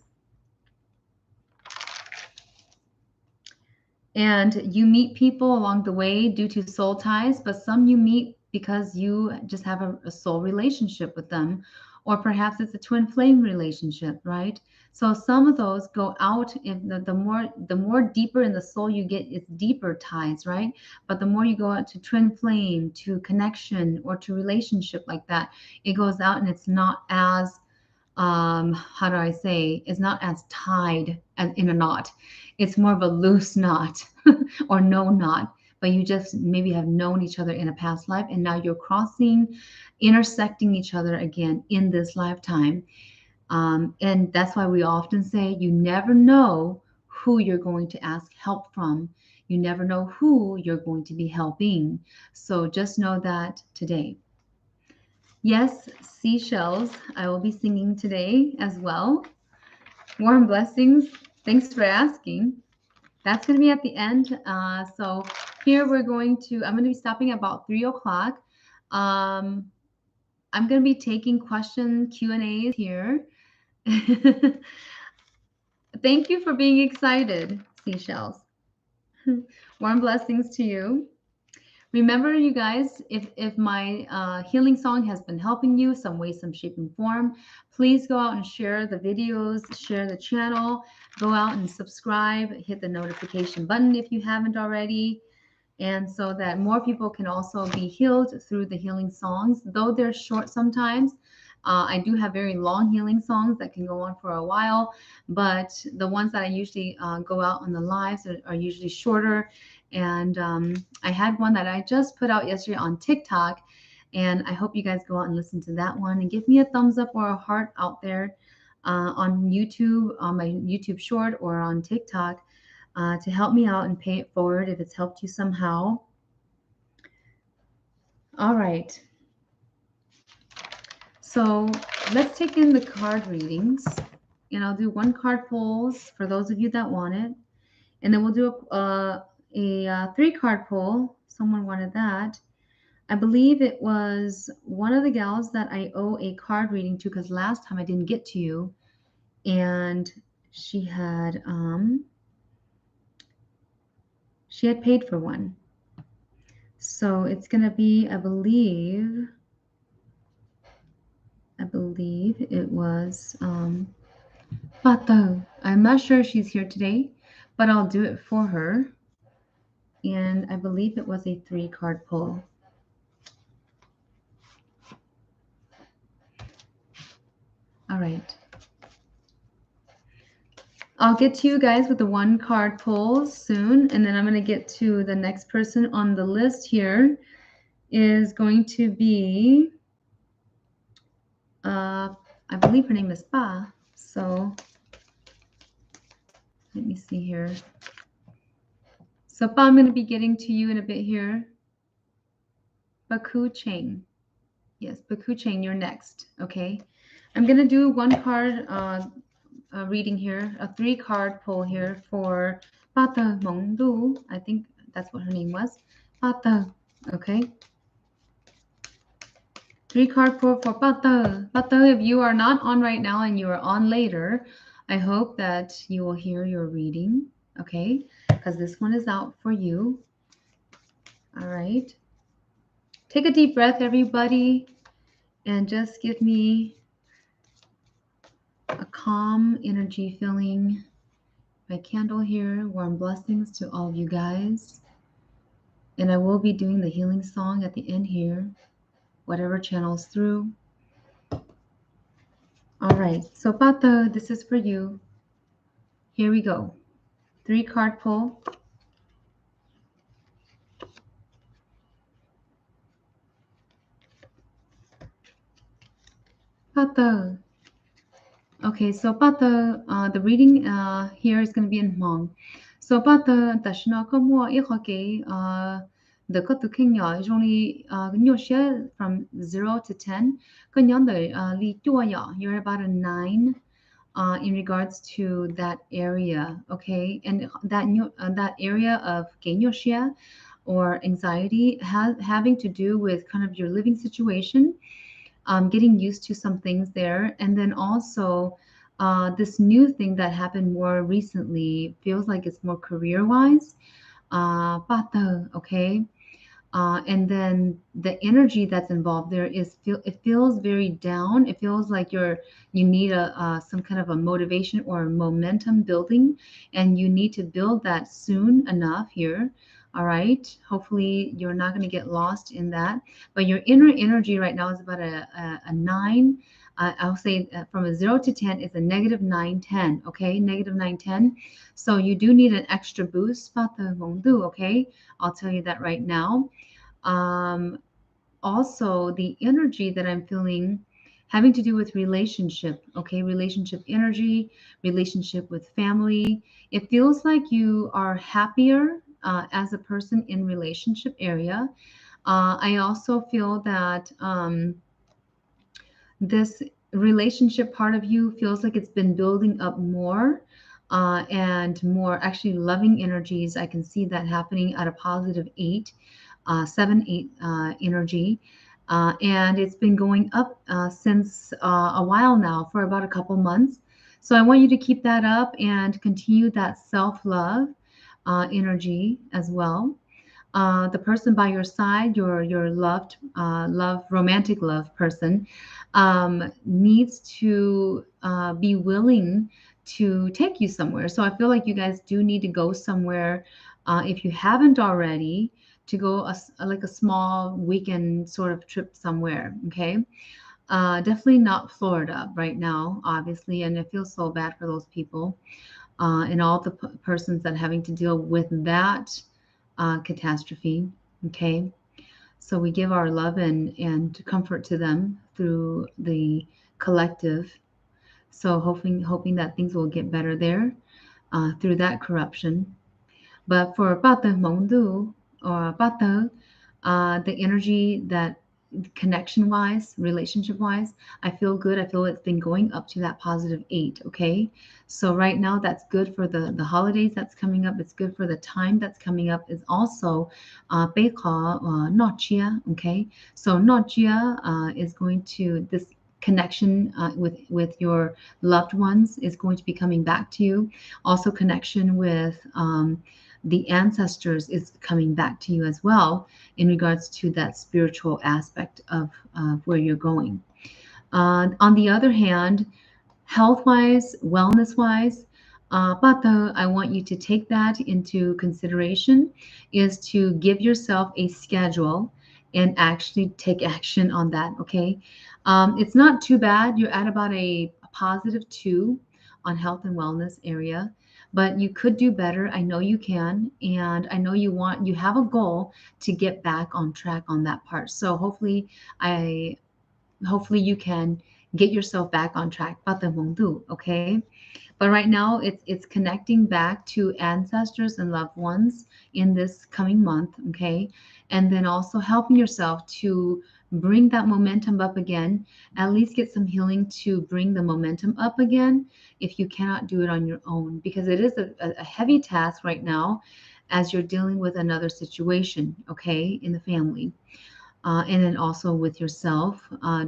And you meet people along the way due to soul ties, but some you meet because you just have a soul relationship with them, or perhaps it's a twin flame relationship, right? So some of those go out. If the more deeper in the soul you get, it's deeper ties, right? But the more you go out to twin flame, to connection, or to relationship like that, it goes out and it's not as how do I say, it's not as tied as in a knot. It's more of a loose knot or no knot, but you just maybe have known each other in a past life and now you're crossing, intersecting each other again in this lifetime. And that's why we often say you never know who you're going to ask help from. You never know who you're going to be helping. So just know that today. Yes, seashells. I will be singing today as well. Warm blessings. Thanks for asking. That's going to be at the end. So here I'm going to be stopping at about 3 o'clock. I'm going to be taking question Q&As here. Thank you for being excited, seashells. Warm blessings to you. Remember, you guys, if my healing song has been helping you some way, some shape, and form, please go out and share the videos, share the channel, go out and subscribe, hit the notification button if you haven't already, and so that more people can also be healed through the healing songs, though they're short sometimes. I do have very long healing songs that can go on for a while, but the ones that I usually go out on the lives are usually shorter. And I had one that I just put out yesterday on TikTok, and I hope you guys go out and listen to that one and give me a thumbs up or a heart out there on YouTube, on my YouTube short, or on TikTok to help me out and pay it forward if it's helped you somehow. All right. So let's take in the card readings, and I'll do one card pulls for those of you that want it, and then we'll do a 3-card pull. Someone wanted that. I believe it was one of the gals that I owe a card reading to because last time I didn't get to you, and she had paid for one. So it's gonna be, I believe it was Pato. I'm not sure if she's here today, but I'll do it for her. And I believe it was a 3-card pull. All right. I'll get to you guys with the 1-card pull soon, and then I'm going to get to the next person on the list here is going to be, I believe her name is Pa. So let me see here. So Pa, I'm going to be getting to you in a bit here. Baku Cheng. Yes, Baku Cheng, you're next. Okay. I'm going to do 1 card reading here, a 3-card pull here for Pata Mongdu. I think that's what her name was. Pata. Okay. 3-card pull for Pata. Pata, if you are not on right now and you are on later, I hope that you will hear your reading. Okay. Because this one is out for you. All right. Take a deep breath, everybody, and just give me a calm energy feeling. My candle here, warm blessings to all of you guys. And I will be doing the healing song at the end here, whatever channels through. All right, so Pata, this is for you. Here we go. 3-card pull. Pata. Okay, so Pata, the reading here is going to be in Hmong. So Pata, tashna ko mua ikhoke the cut to king is only share from 0 to 10. You're about a 9 in regards to that area, okay? And that area of genyoshia or anxiety having to do with kind of your living situation, getting used to some things there, and then also this new thing that happened more recently feels like it's more career-wise. Pata, okay? And then the energy that's involved there it feels very down. It feels like you need some kind of a motivation or momentum building, and you need to build that soon enough here. All right. Hopefully you're not going to get lost in that. But your inner energy right now is about a 9. I'll say from a 0 to 10 is a negative 9, 10. Okay. Negative 9, 10. So you do need an extra boost. Okay. I'll tell you that right now. Um, Also, the energy that I'm feeling having to do with relationship, okay, relationship energy, relationship with family. It feels like you are happier as a person in relationship area. I also feel that this relationship part of you feels like it's been building up more and more actually loving energies. I can see that happening at a positive 8, 7, 8 energy. And it's been going up since a while now, for about a couple months. So I want you to keep that up and continue that self love energy as well. The person by your side, your loved, romantic love person, needs to be willing to take you somewhere. So I feel like you guys do need to go somewhere, if you haven't already, to go like a small weekend sort of trip somewhere. Okay. Definitely not Florida right now, obviously, and I feel so bad for those people and all the persons that are having to deal with that catastrophe. Okay, so we give our love and comfort to them through the collective. So hoping that things will get better there through that corruption. But for Bata Mondu or Bata, the energy that connection wise, relationship wise, I feel good. I feel it's been going up to that positive 8. Okay. So right now that's good for the holidays that's coming up. It's good for the time that's coming up is also Beika Nochia. Okay. So Nochia is going to this connection with your loved ones is going to be coming back to you. Also connection with the ancestors is coming back to you as well in regards to that spiritual aspect of where you're going. On the other hand, health wise, wellness wise, but I want you to take that into consideration is to give yourself a schedule and actually take action on that. Okay. It's not too bad. You're at about a positive 2 on health and wellness area, but you could do better. I know you can. And I know you have a goal to get back on track on that part. So I, hopefully you can get yourself back on track. Okay? But right now it's connecting back to ancestors and loved ones in this coming month, okay? And then also helping yourself to bring that momentum up again, at least get some healing to bring the momentum up again if you cannot do it on your own, because it is a heavy task right now as you're dealing with another situation, okay, in the family and then also with yourself.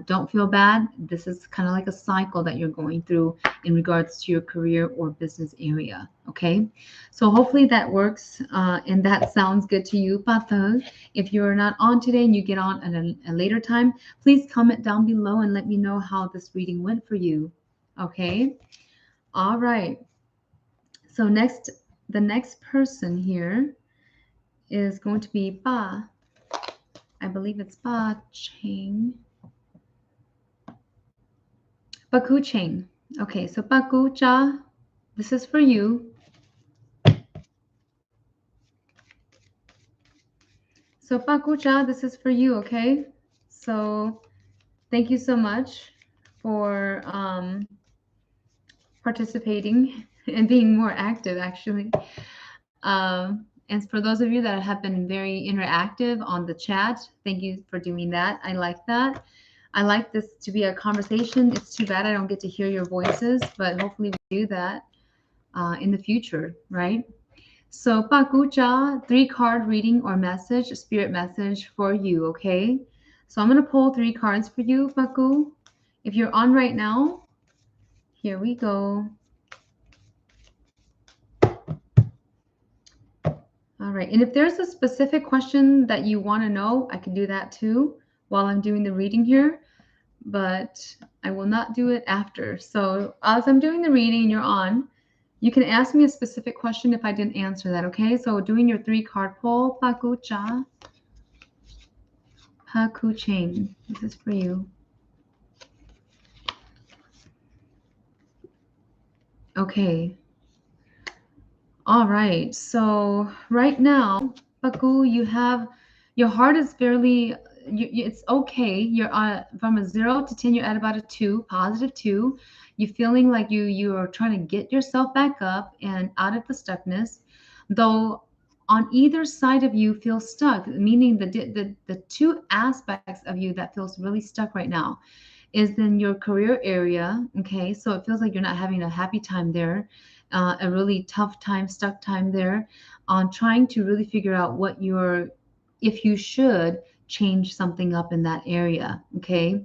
Don't feel bad. This is kind of like a cycle that you're going through in regards to your career or business area. Okay, so hopefully that works and that sounds good to you, Pata. If you're not on today and you get on at a later time, please comment down below and let me know how this reading went for you. Okay, all right. So the next person here is going to be Ba. I believe it's Ba Ching. Baku Cheng. Okay, so Baku Cha, this is for you. So Baku Cha, this is for you, okay? So thank you so much for participating and being more active, actually. And for those of you that have been very interactive on the chat, thank you for doing that. I like that. I like this to be a conversation. It's too bad I don't get to hear your voices, but hopefully we do that in the future, right? So Pakucha, 3-card reading or message, spirit message for you, okay? So I'm going to pull 3 cards for you, Paku. If you're on right now, here we go. All right. And if there's a specific question that you want to know, I can do that too while I'm doing the reading here, but I will not do it after. So as I'm doing the reading and you're on, you can ask me a specific question if I didn't answer that, okay? So doing your 3-card pull, Pakucha, Pakuching. This is for you. Okay. All right. So right now, Paku, you have your heart is fairly. It's okay. You're from a 0 to 10. You're at about a 2, +2. You're feeling like you are trying to get yourself back up and out of the stuckness, though. On either side of you feel stuck, meaning the two aspects of you that feels really stuck right now is in your career area. Okay, so it feels like you're not having a happy time there, a really tough time, stuck time there, on trying to really figure out what you're, if you should change something up in that area. Okay,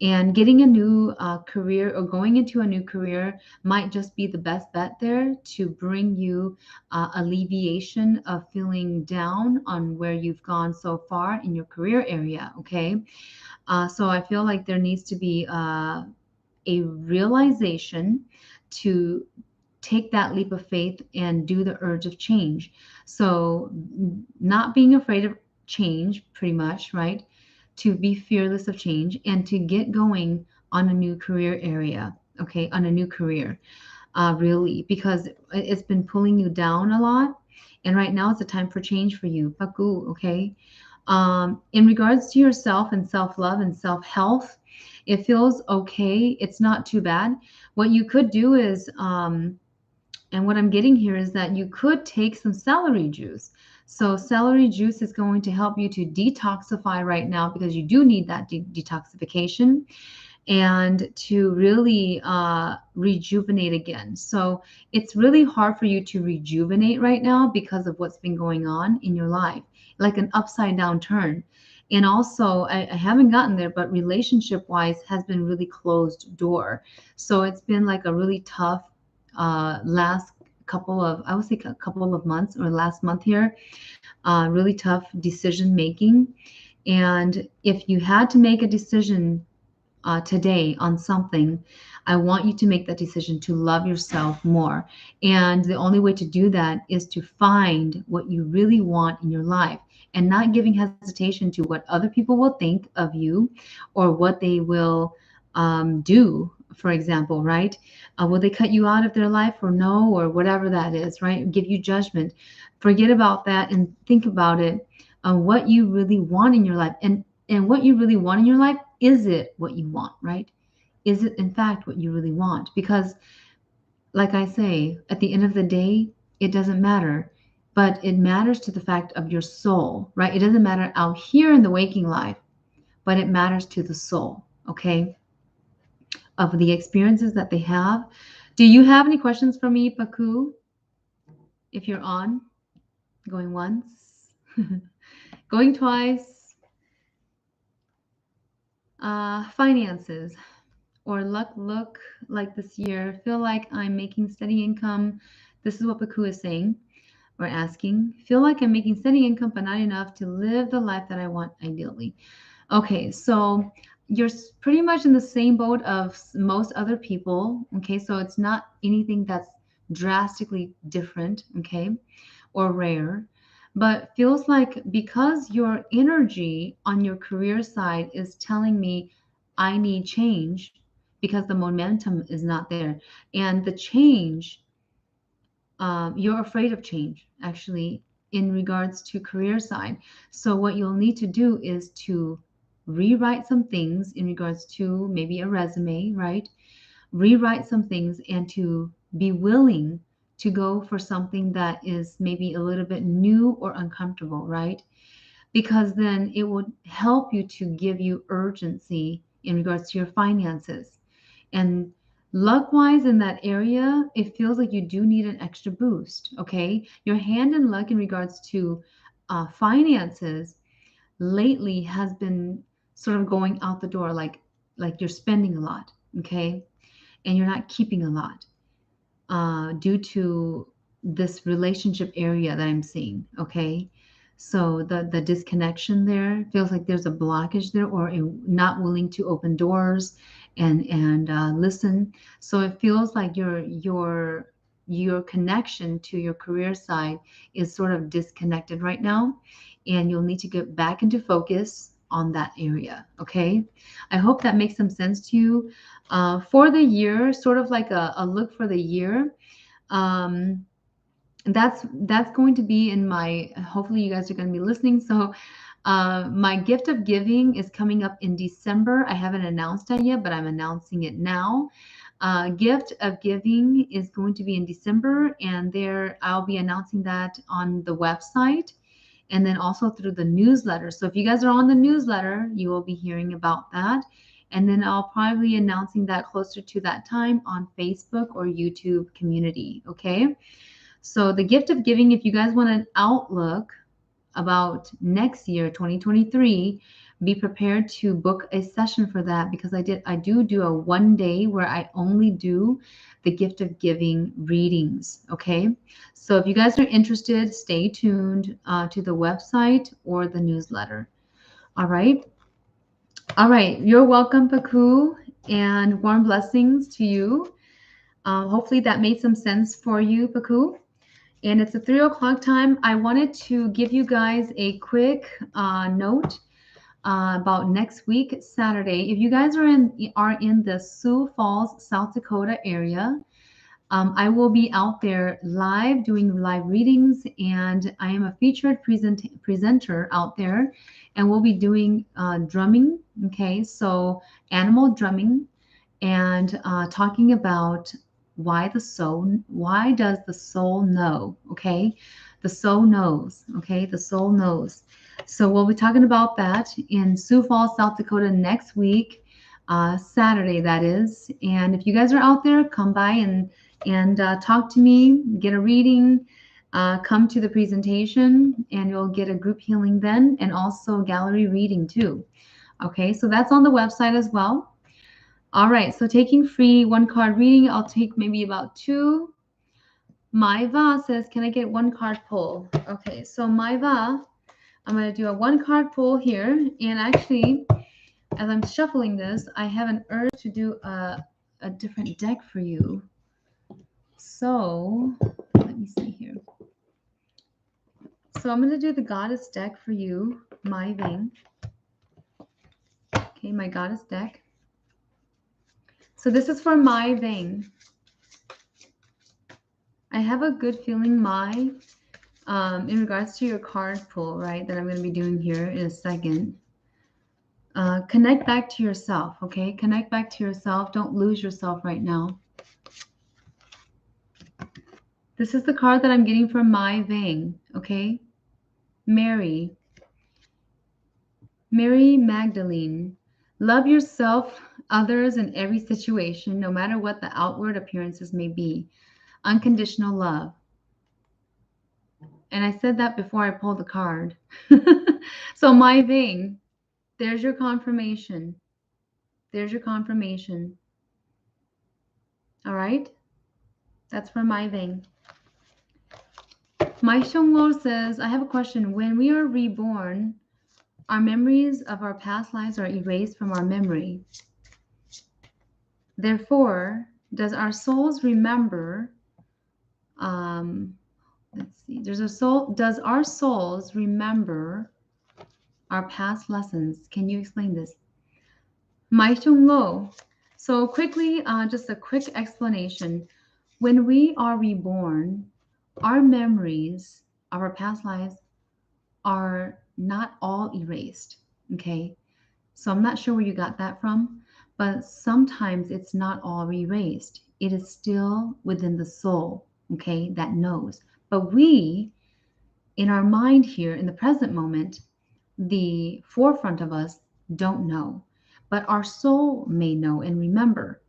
and getting a new career or going into a new career might just be the best bet there to bring you alleviation of feeling down on where you've gone so far in your career area. Okay, so I feel like there needs to be a realization to take that leap of faith and do the urge of change. So, not being afraid of change, pretty much, right? To be fearless of change and to get going on a new career area, okay, on a new career, really, because it's been pulling you down a lot. And right now it's a time for change for you, Paku, okay? In regards to yourself and self love and self health, it feels okay. It's not too bad. What you could do is, and what I'm getting here is that you could take some celery juice. So, celery juice is going to help you to detoxify right now because you do need that detoxification and to really rejuvenate again. So it's really hard for you to rejuvenate right now because of what's been going on in your life, like an upside down turn. And also, I haven't gotten there, but relationship wise has been really closed door. So it's been like a really tough last couple of, I would say a couple of months or last month here, really tough decision making. And if you had to make a decision today on something, I want you to make that decision to love yourself more. And the only way to do that is to find what you really want in your life and not giving hesitation to what other people will think of you or what they will do, for example, right? Will they cut you out of their life or no, or whatever that is, right? Give you judgment. Forget about that and think about it on what you really want in your life. And what you really want in your life, is it what you want, right? Is it in fact what you really want? Because like I say, at the end of the day, it doesn't matter, but it matters to the fact of your soul, right? It doesn't matter out here in the waking life, but it matters to the soul, okay? Of the experiences that they have. Do you have any questions for me, Paku? If you're on, going once, going twice. Finances or luck look like this year. Feel like I'm making steady income. This is what Baku is saying or asking. Feel like I'm making steady income, but not enough to live the life that I want ideally. Okay, so you're pretty much in the same boat of most other people. Okay, so it's not anything that's drastically different, okay, or rare, but feels like because your energy on your career side is telling me I need change because the momentum is not there. And the change, you're afraid of change actually in regards to career side. So what you'll need to do is to rewrite some things in regards to maybe a resume, right? Rewrite some things and to be willing to go for something that is maybe a little bit new or uncomfortable, right? Because then it would help you to give you urgency in regards to your finances. And luck wise in that area, it feels like you do need an extra boost. Okay. Your hand in luck in regards to finances lately has been sort of going out the door, like you're spending a lot. Okay. And you're not keeping a lot due to this relationship area that I'm seeing. Okay. So the disconnection there feels like there's a blockage there, or a not willing to open doors and listen. So it feels like your connection to your career side is sort of disconnected right now, and you'll need to get back into focus on that area. Okay. I hope that makes some sense to you. For the year, sort of like a look for the year. Um, that's going to be in my, hopefully you guys are going to be listening. So my gift of giving is coming up in December. I haven't announced that yet, but I'm announcing it now. Gift of giving is going to be in December, and there I'll be announcing that on the website and then also through the newsletter. So if you guys are on the newsletter, you will be hearing about that. And then I'll probably be announcing that closer to that time on Facebook or YouTube community. Okay. So the gift of giving, if you guys want an outlook about next year, 2023, be prepared to book a session for that, because I do a 1 day where I only do the gift of giving readings. Okay. So if you guys are interested, stay tuned to the website or the newsletter. All right. All right. You're welcome, Paku, and warm blessings to you. Hopefully that made some sense for you, Paku. And it's a 3 o'clock time. I wanted to give you guys a quick note about next week, Saturday. If you guys are in the Sioux Falls, South Dakota area, I will be out there live doing live readings, and I am a featured presenter out there, and we'll be doing drumming. Okay, so animal drumming, and talking about why does the soul know? Okay, the soul knows. Okay, the soul knows. So we'll be talking about that in Sioux Falls, South Dakota next week, Saturday that is. And if you guys are out there, come by and talk to me, get a reading, come to the presentation, and you'll get a group healing then, and also gallery reading too. Okay, so that's on the website as well. All right, so taking free 1 card reading, I'll take maybe about 2. Maiva says, can I get 1 card pull? Okay, so Maiva, I'm going to do a 1 card pull here. And actually, as I'm shuffling this, I have an urge to do a different deck for you. So let me see here. So I'm going to do the goddess deck for you, my Ving. Okay, my goddess deck. So this is for my Ving. I have a good feeling, Mai, in regards to your card pull, right, that I'm going to be doing here in a second. Connect back to yourself, okay? Connect back to yourself. Don't lose yourself right now. This is the card that I'm getting from Mai Vang, okay? Mary Magdalene. Love yourself, others, in every situation, no matter what the outward appearances may be. Unconditional love. And I said that before I pulled the card. So Mai Vang, there's your confirmation. There's your confirmation. All right? That's for Mai Vang. Mai Shonglo says, I have a question. When we are reborn, our memories of our past lives are erased from our memory. Therefore, does our souls remember? Let's see. Does our souls remember our past lessons? Can you explain this? Mai Shonglo. So quickly, just a quick explanation. When we are reborn, our memories of our past lives are not all erased. Okay. So I'm not sure where you got that from, but sometimes it's not all erased. It is still within the soul, okay, that knows. But we, in our mind here in the present moment, the forefront of us don't know, but our soul may know and remember.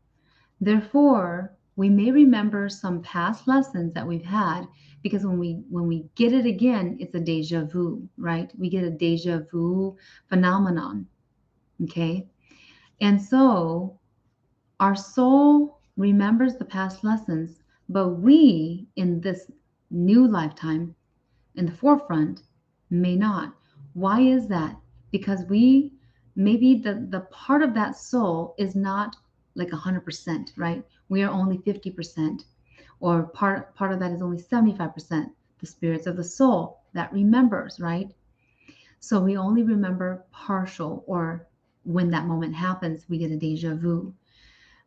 Therefore, we may remember some past lessons that we've had, because when we get it again, it's a deja vu, right? We get a deja vu phenomenon. Okay. And so our soul remembers the past lessons, but we in this new lifetime in the forefront may not. Why is that? Because we maybe the part of that soul is not like 100%, right? We are only 50%, or part of that is only 75%. The spirits of the soul that remembers, right? So we only remember partial, or when that moment happens, we get a deja vu.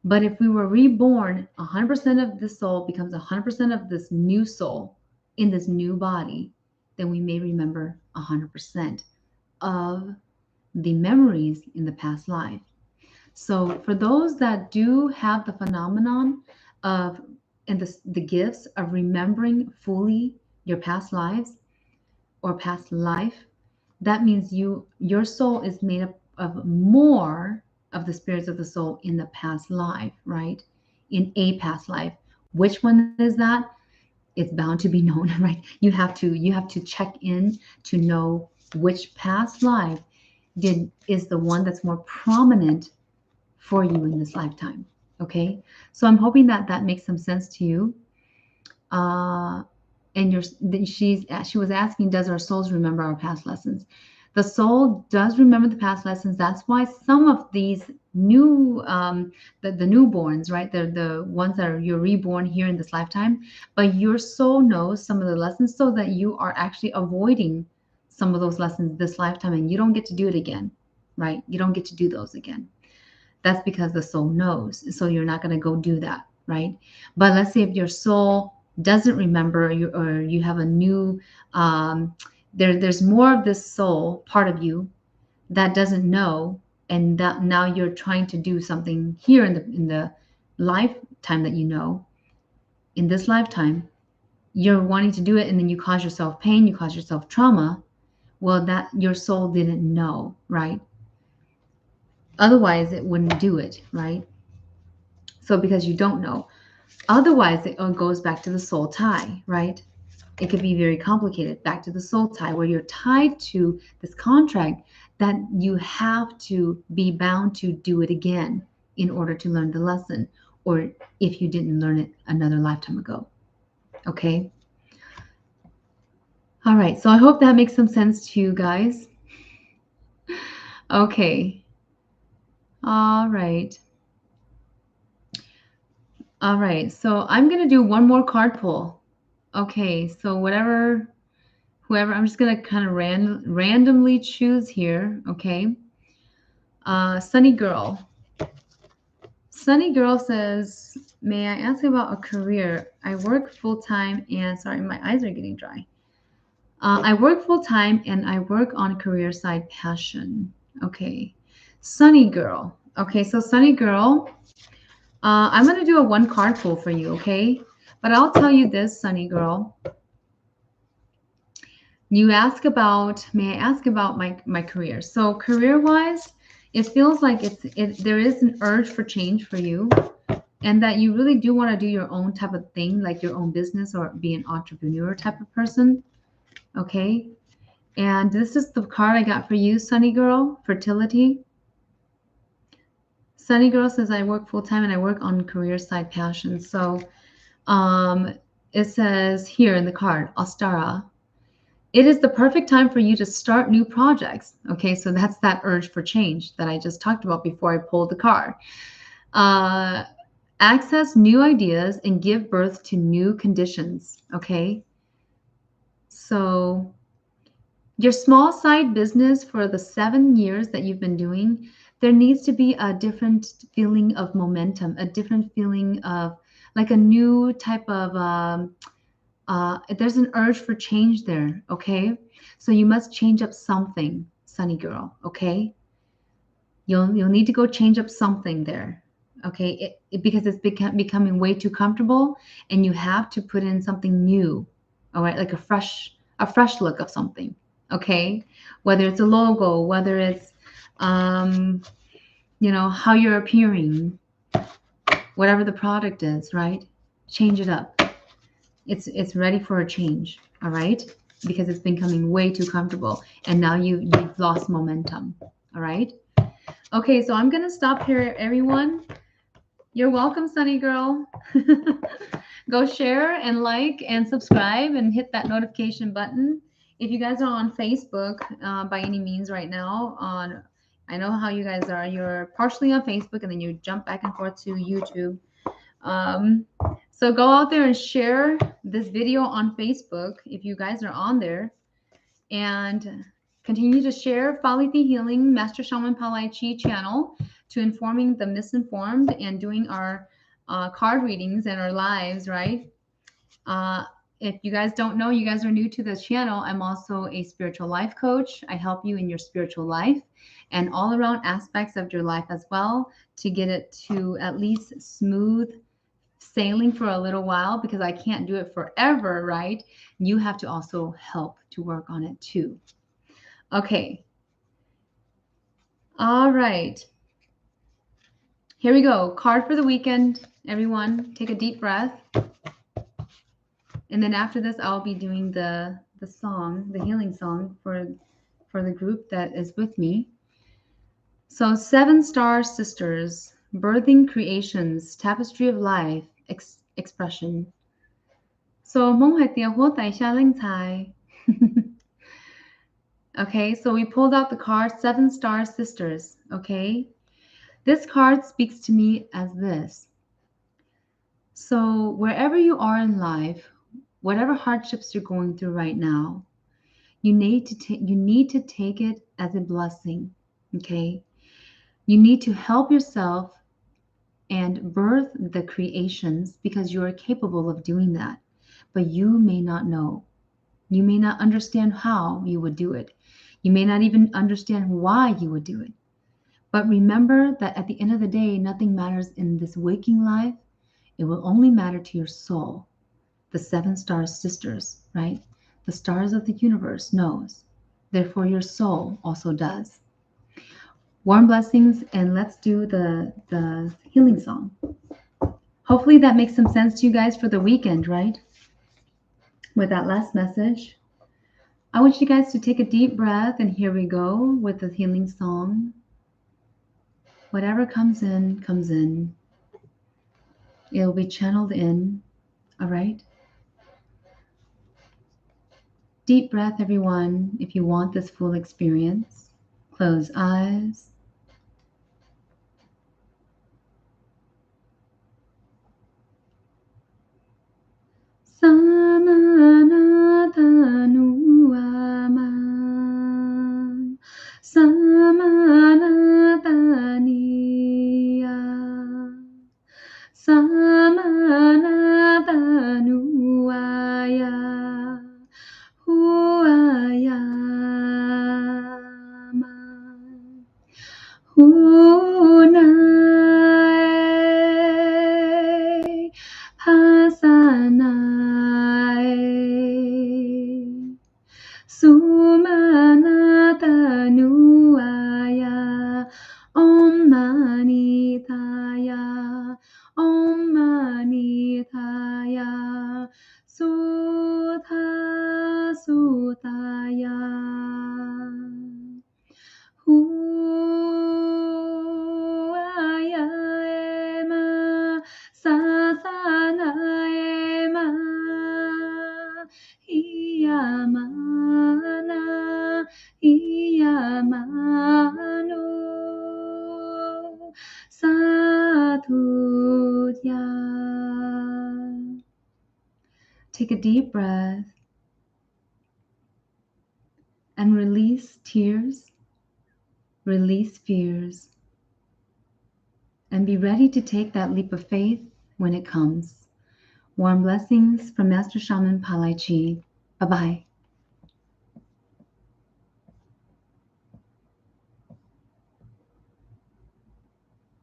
But if we were reborn, 100% of the soul becomes 100% of this new soul in this new body, then we may remember 100% of the memories in the past life. So for those that do have the phenomenon of and the gifts of remembering fully your past lives or past life, that means your soul is made up of more of the spirits of the soul in the past life, right? In a past life. Which one is that? It's bound to be known, right? You have to check in to know which past life is the one that's more prominent for you in this lifetime. Okay? So I'm hoping that that makes some sense to you. Uh, and she was asking, does our souls remember our past lessons? The soul does remember the past lessons. That's why some of these new the newborns, right, the ones that are you're reborn here in this lifetime, but your soul knows some of the lessons so that you are actually avoiding some of those lessons this lifetime, and you don't get to do it again, right? You don't get to do those again. That's because the soul knows. So you're not going to go do that, right? But let's say if your soul doesn't remember, or you have a new, there's more of this soul part of you that doesn't know, and that now you're trying to do something here in the lifetime that you know. In this lifetime, you're wanting to do it, and then you cause yourself pain, you cause yourself trauma. Well, that your soul didn't know, right? Otherwise, it wouldn't do it, right? So because you don't know. Otherwise, it goes back to the soul tie, right? It could be very complicated. Back to the soul tie, where you're tied to this contract that you have to be bound to do it again in order to learn the lesson, or if you didn't learn it another lifetime ago. Okay? All right. So I hope that makes some sense to you guys. Okay. All right. All right. So I'm going to do one more card pull. Okay. So whoever, I'm just going to kind of randomly choose here. Okay. Sunny Girl. Sunny Girl says, may I ask about a career? I work full time and sorry, my eyes are getting dry. I work full time and I work on career side passion. Okay. Sunny Girl. Okay. So Sunny Girl, I'm going to do a one card pull for you. Okay. But I'll tell you this, Sunny Girl. You ask about, may I ask about my career? So career wise, it feels like there is an urge for change for you, and that you really do want to do your own type of thing, like your own business or be an entrepreneur type of person. Okay. And this is the card I got for you, Sunny Girl, fertility. Sunny Girl says, I work full time and I work on career side passion. So it says here in the card, Ostara, it is the perfect time for you to start new projects. Okay, so that's that urge for change that I just talked about before I pulled the card. Access new ideas and give birth to new conditions. Okay, so your small side business for the 7 years that you've been doing, there needs to be a different feeling of momentum, a different feeling of like a new type of there's an urge for change there, okay? So you must change up something, Sunny Girl, okay? You'll need to go change up something there, okay? Because it's becoming way too comfortable, and you have to put in something new, all right? Like a fresh look of something, okay? Whether it's a logo, whether it's how you're appearing, whatever the product is, right? Change it up. It's ready for a change, all right? Because it's becoming way too comfortable, and now you've lost momentum, all right? Okay, so I'm gonna stop here, everyone. You're welcome, Sunny Girl. Go share and like and subscribe and hit that notification button. If you guys are on Facebook by any means right now, I know how you guys are. You're partially on Facebook and then you jump back and forth to YouTube. Um, so go out there and share this video on Facebook if you guys are on there, and continue to share Folly the Healing Master Shaman Palai Chi channel to informing the misinformed and doing our card readings and our lives, right? Uh, if you guys don't know, you guys are new to this channel, I'm also a spiritual life coach. I help you in your spiritual life and all around aspects of your life as well to get it to at least smooth sailing for a little while, because I can't do it forever, right? You have to also help to work on it too. Okay. All right. Here we go. Card for the weekend, everyone. Take a deep breath. And then after this, I'll be doing the song, the healing song for the group that is with me. So 7-star sisters, birthing creations, tapestry of life, expression. So mong hai tia ho tai sha ling tai. Okay, so we pulled out the card 7-star sisters. Okay, this card speaks to me as this. So wherever you are in life, whatever hardships you're going through right now, you need to take it as a blessing. Okay, you need to help yourself and birth the creations because you are capable of doing that, but you may not know. You may not understand how you would do it. You may not even understand why you would do it. But remember that at the end of the day, nothing matters in this waking life. It will only matter to your soul. The 7-star sisters, right? The stars of the universe knows. Therefore, your soul also does. Warm blessings, and let's do the healing song. Hopefully that makes some sense to you guys for the weekend, right? With that last message, I want you guys to take a deep breath, and here we go with the healing song. Whatever comes in, comes in. It'll be channeled in, all right? Deep breath, everyone, if you want this full experience. Close eyes. Samanatanuama Samanatania Samanatanuaya Huayama Hunai Hasanai Sumanatanuaya Om Manitaya Om Manitaya Sutha Sutaya Huayama Sasanaema Iyamana Iyamanu Satudya. Take a deep breath and release tears, release fears, and be ready to take that leap of faith when it comes. Warm blessings from Master Shaman Palai Chi. Bye-bye.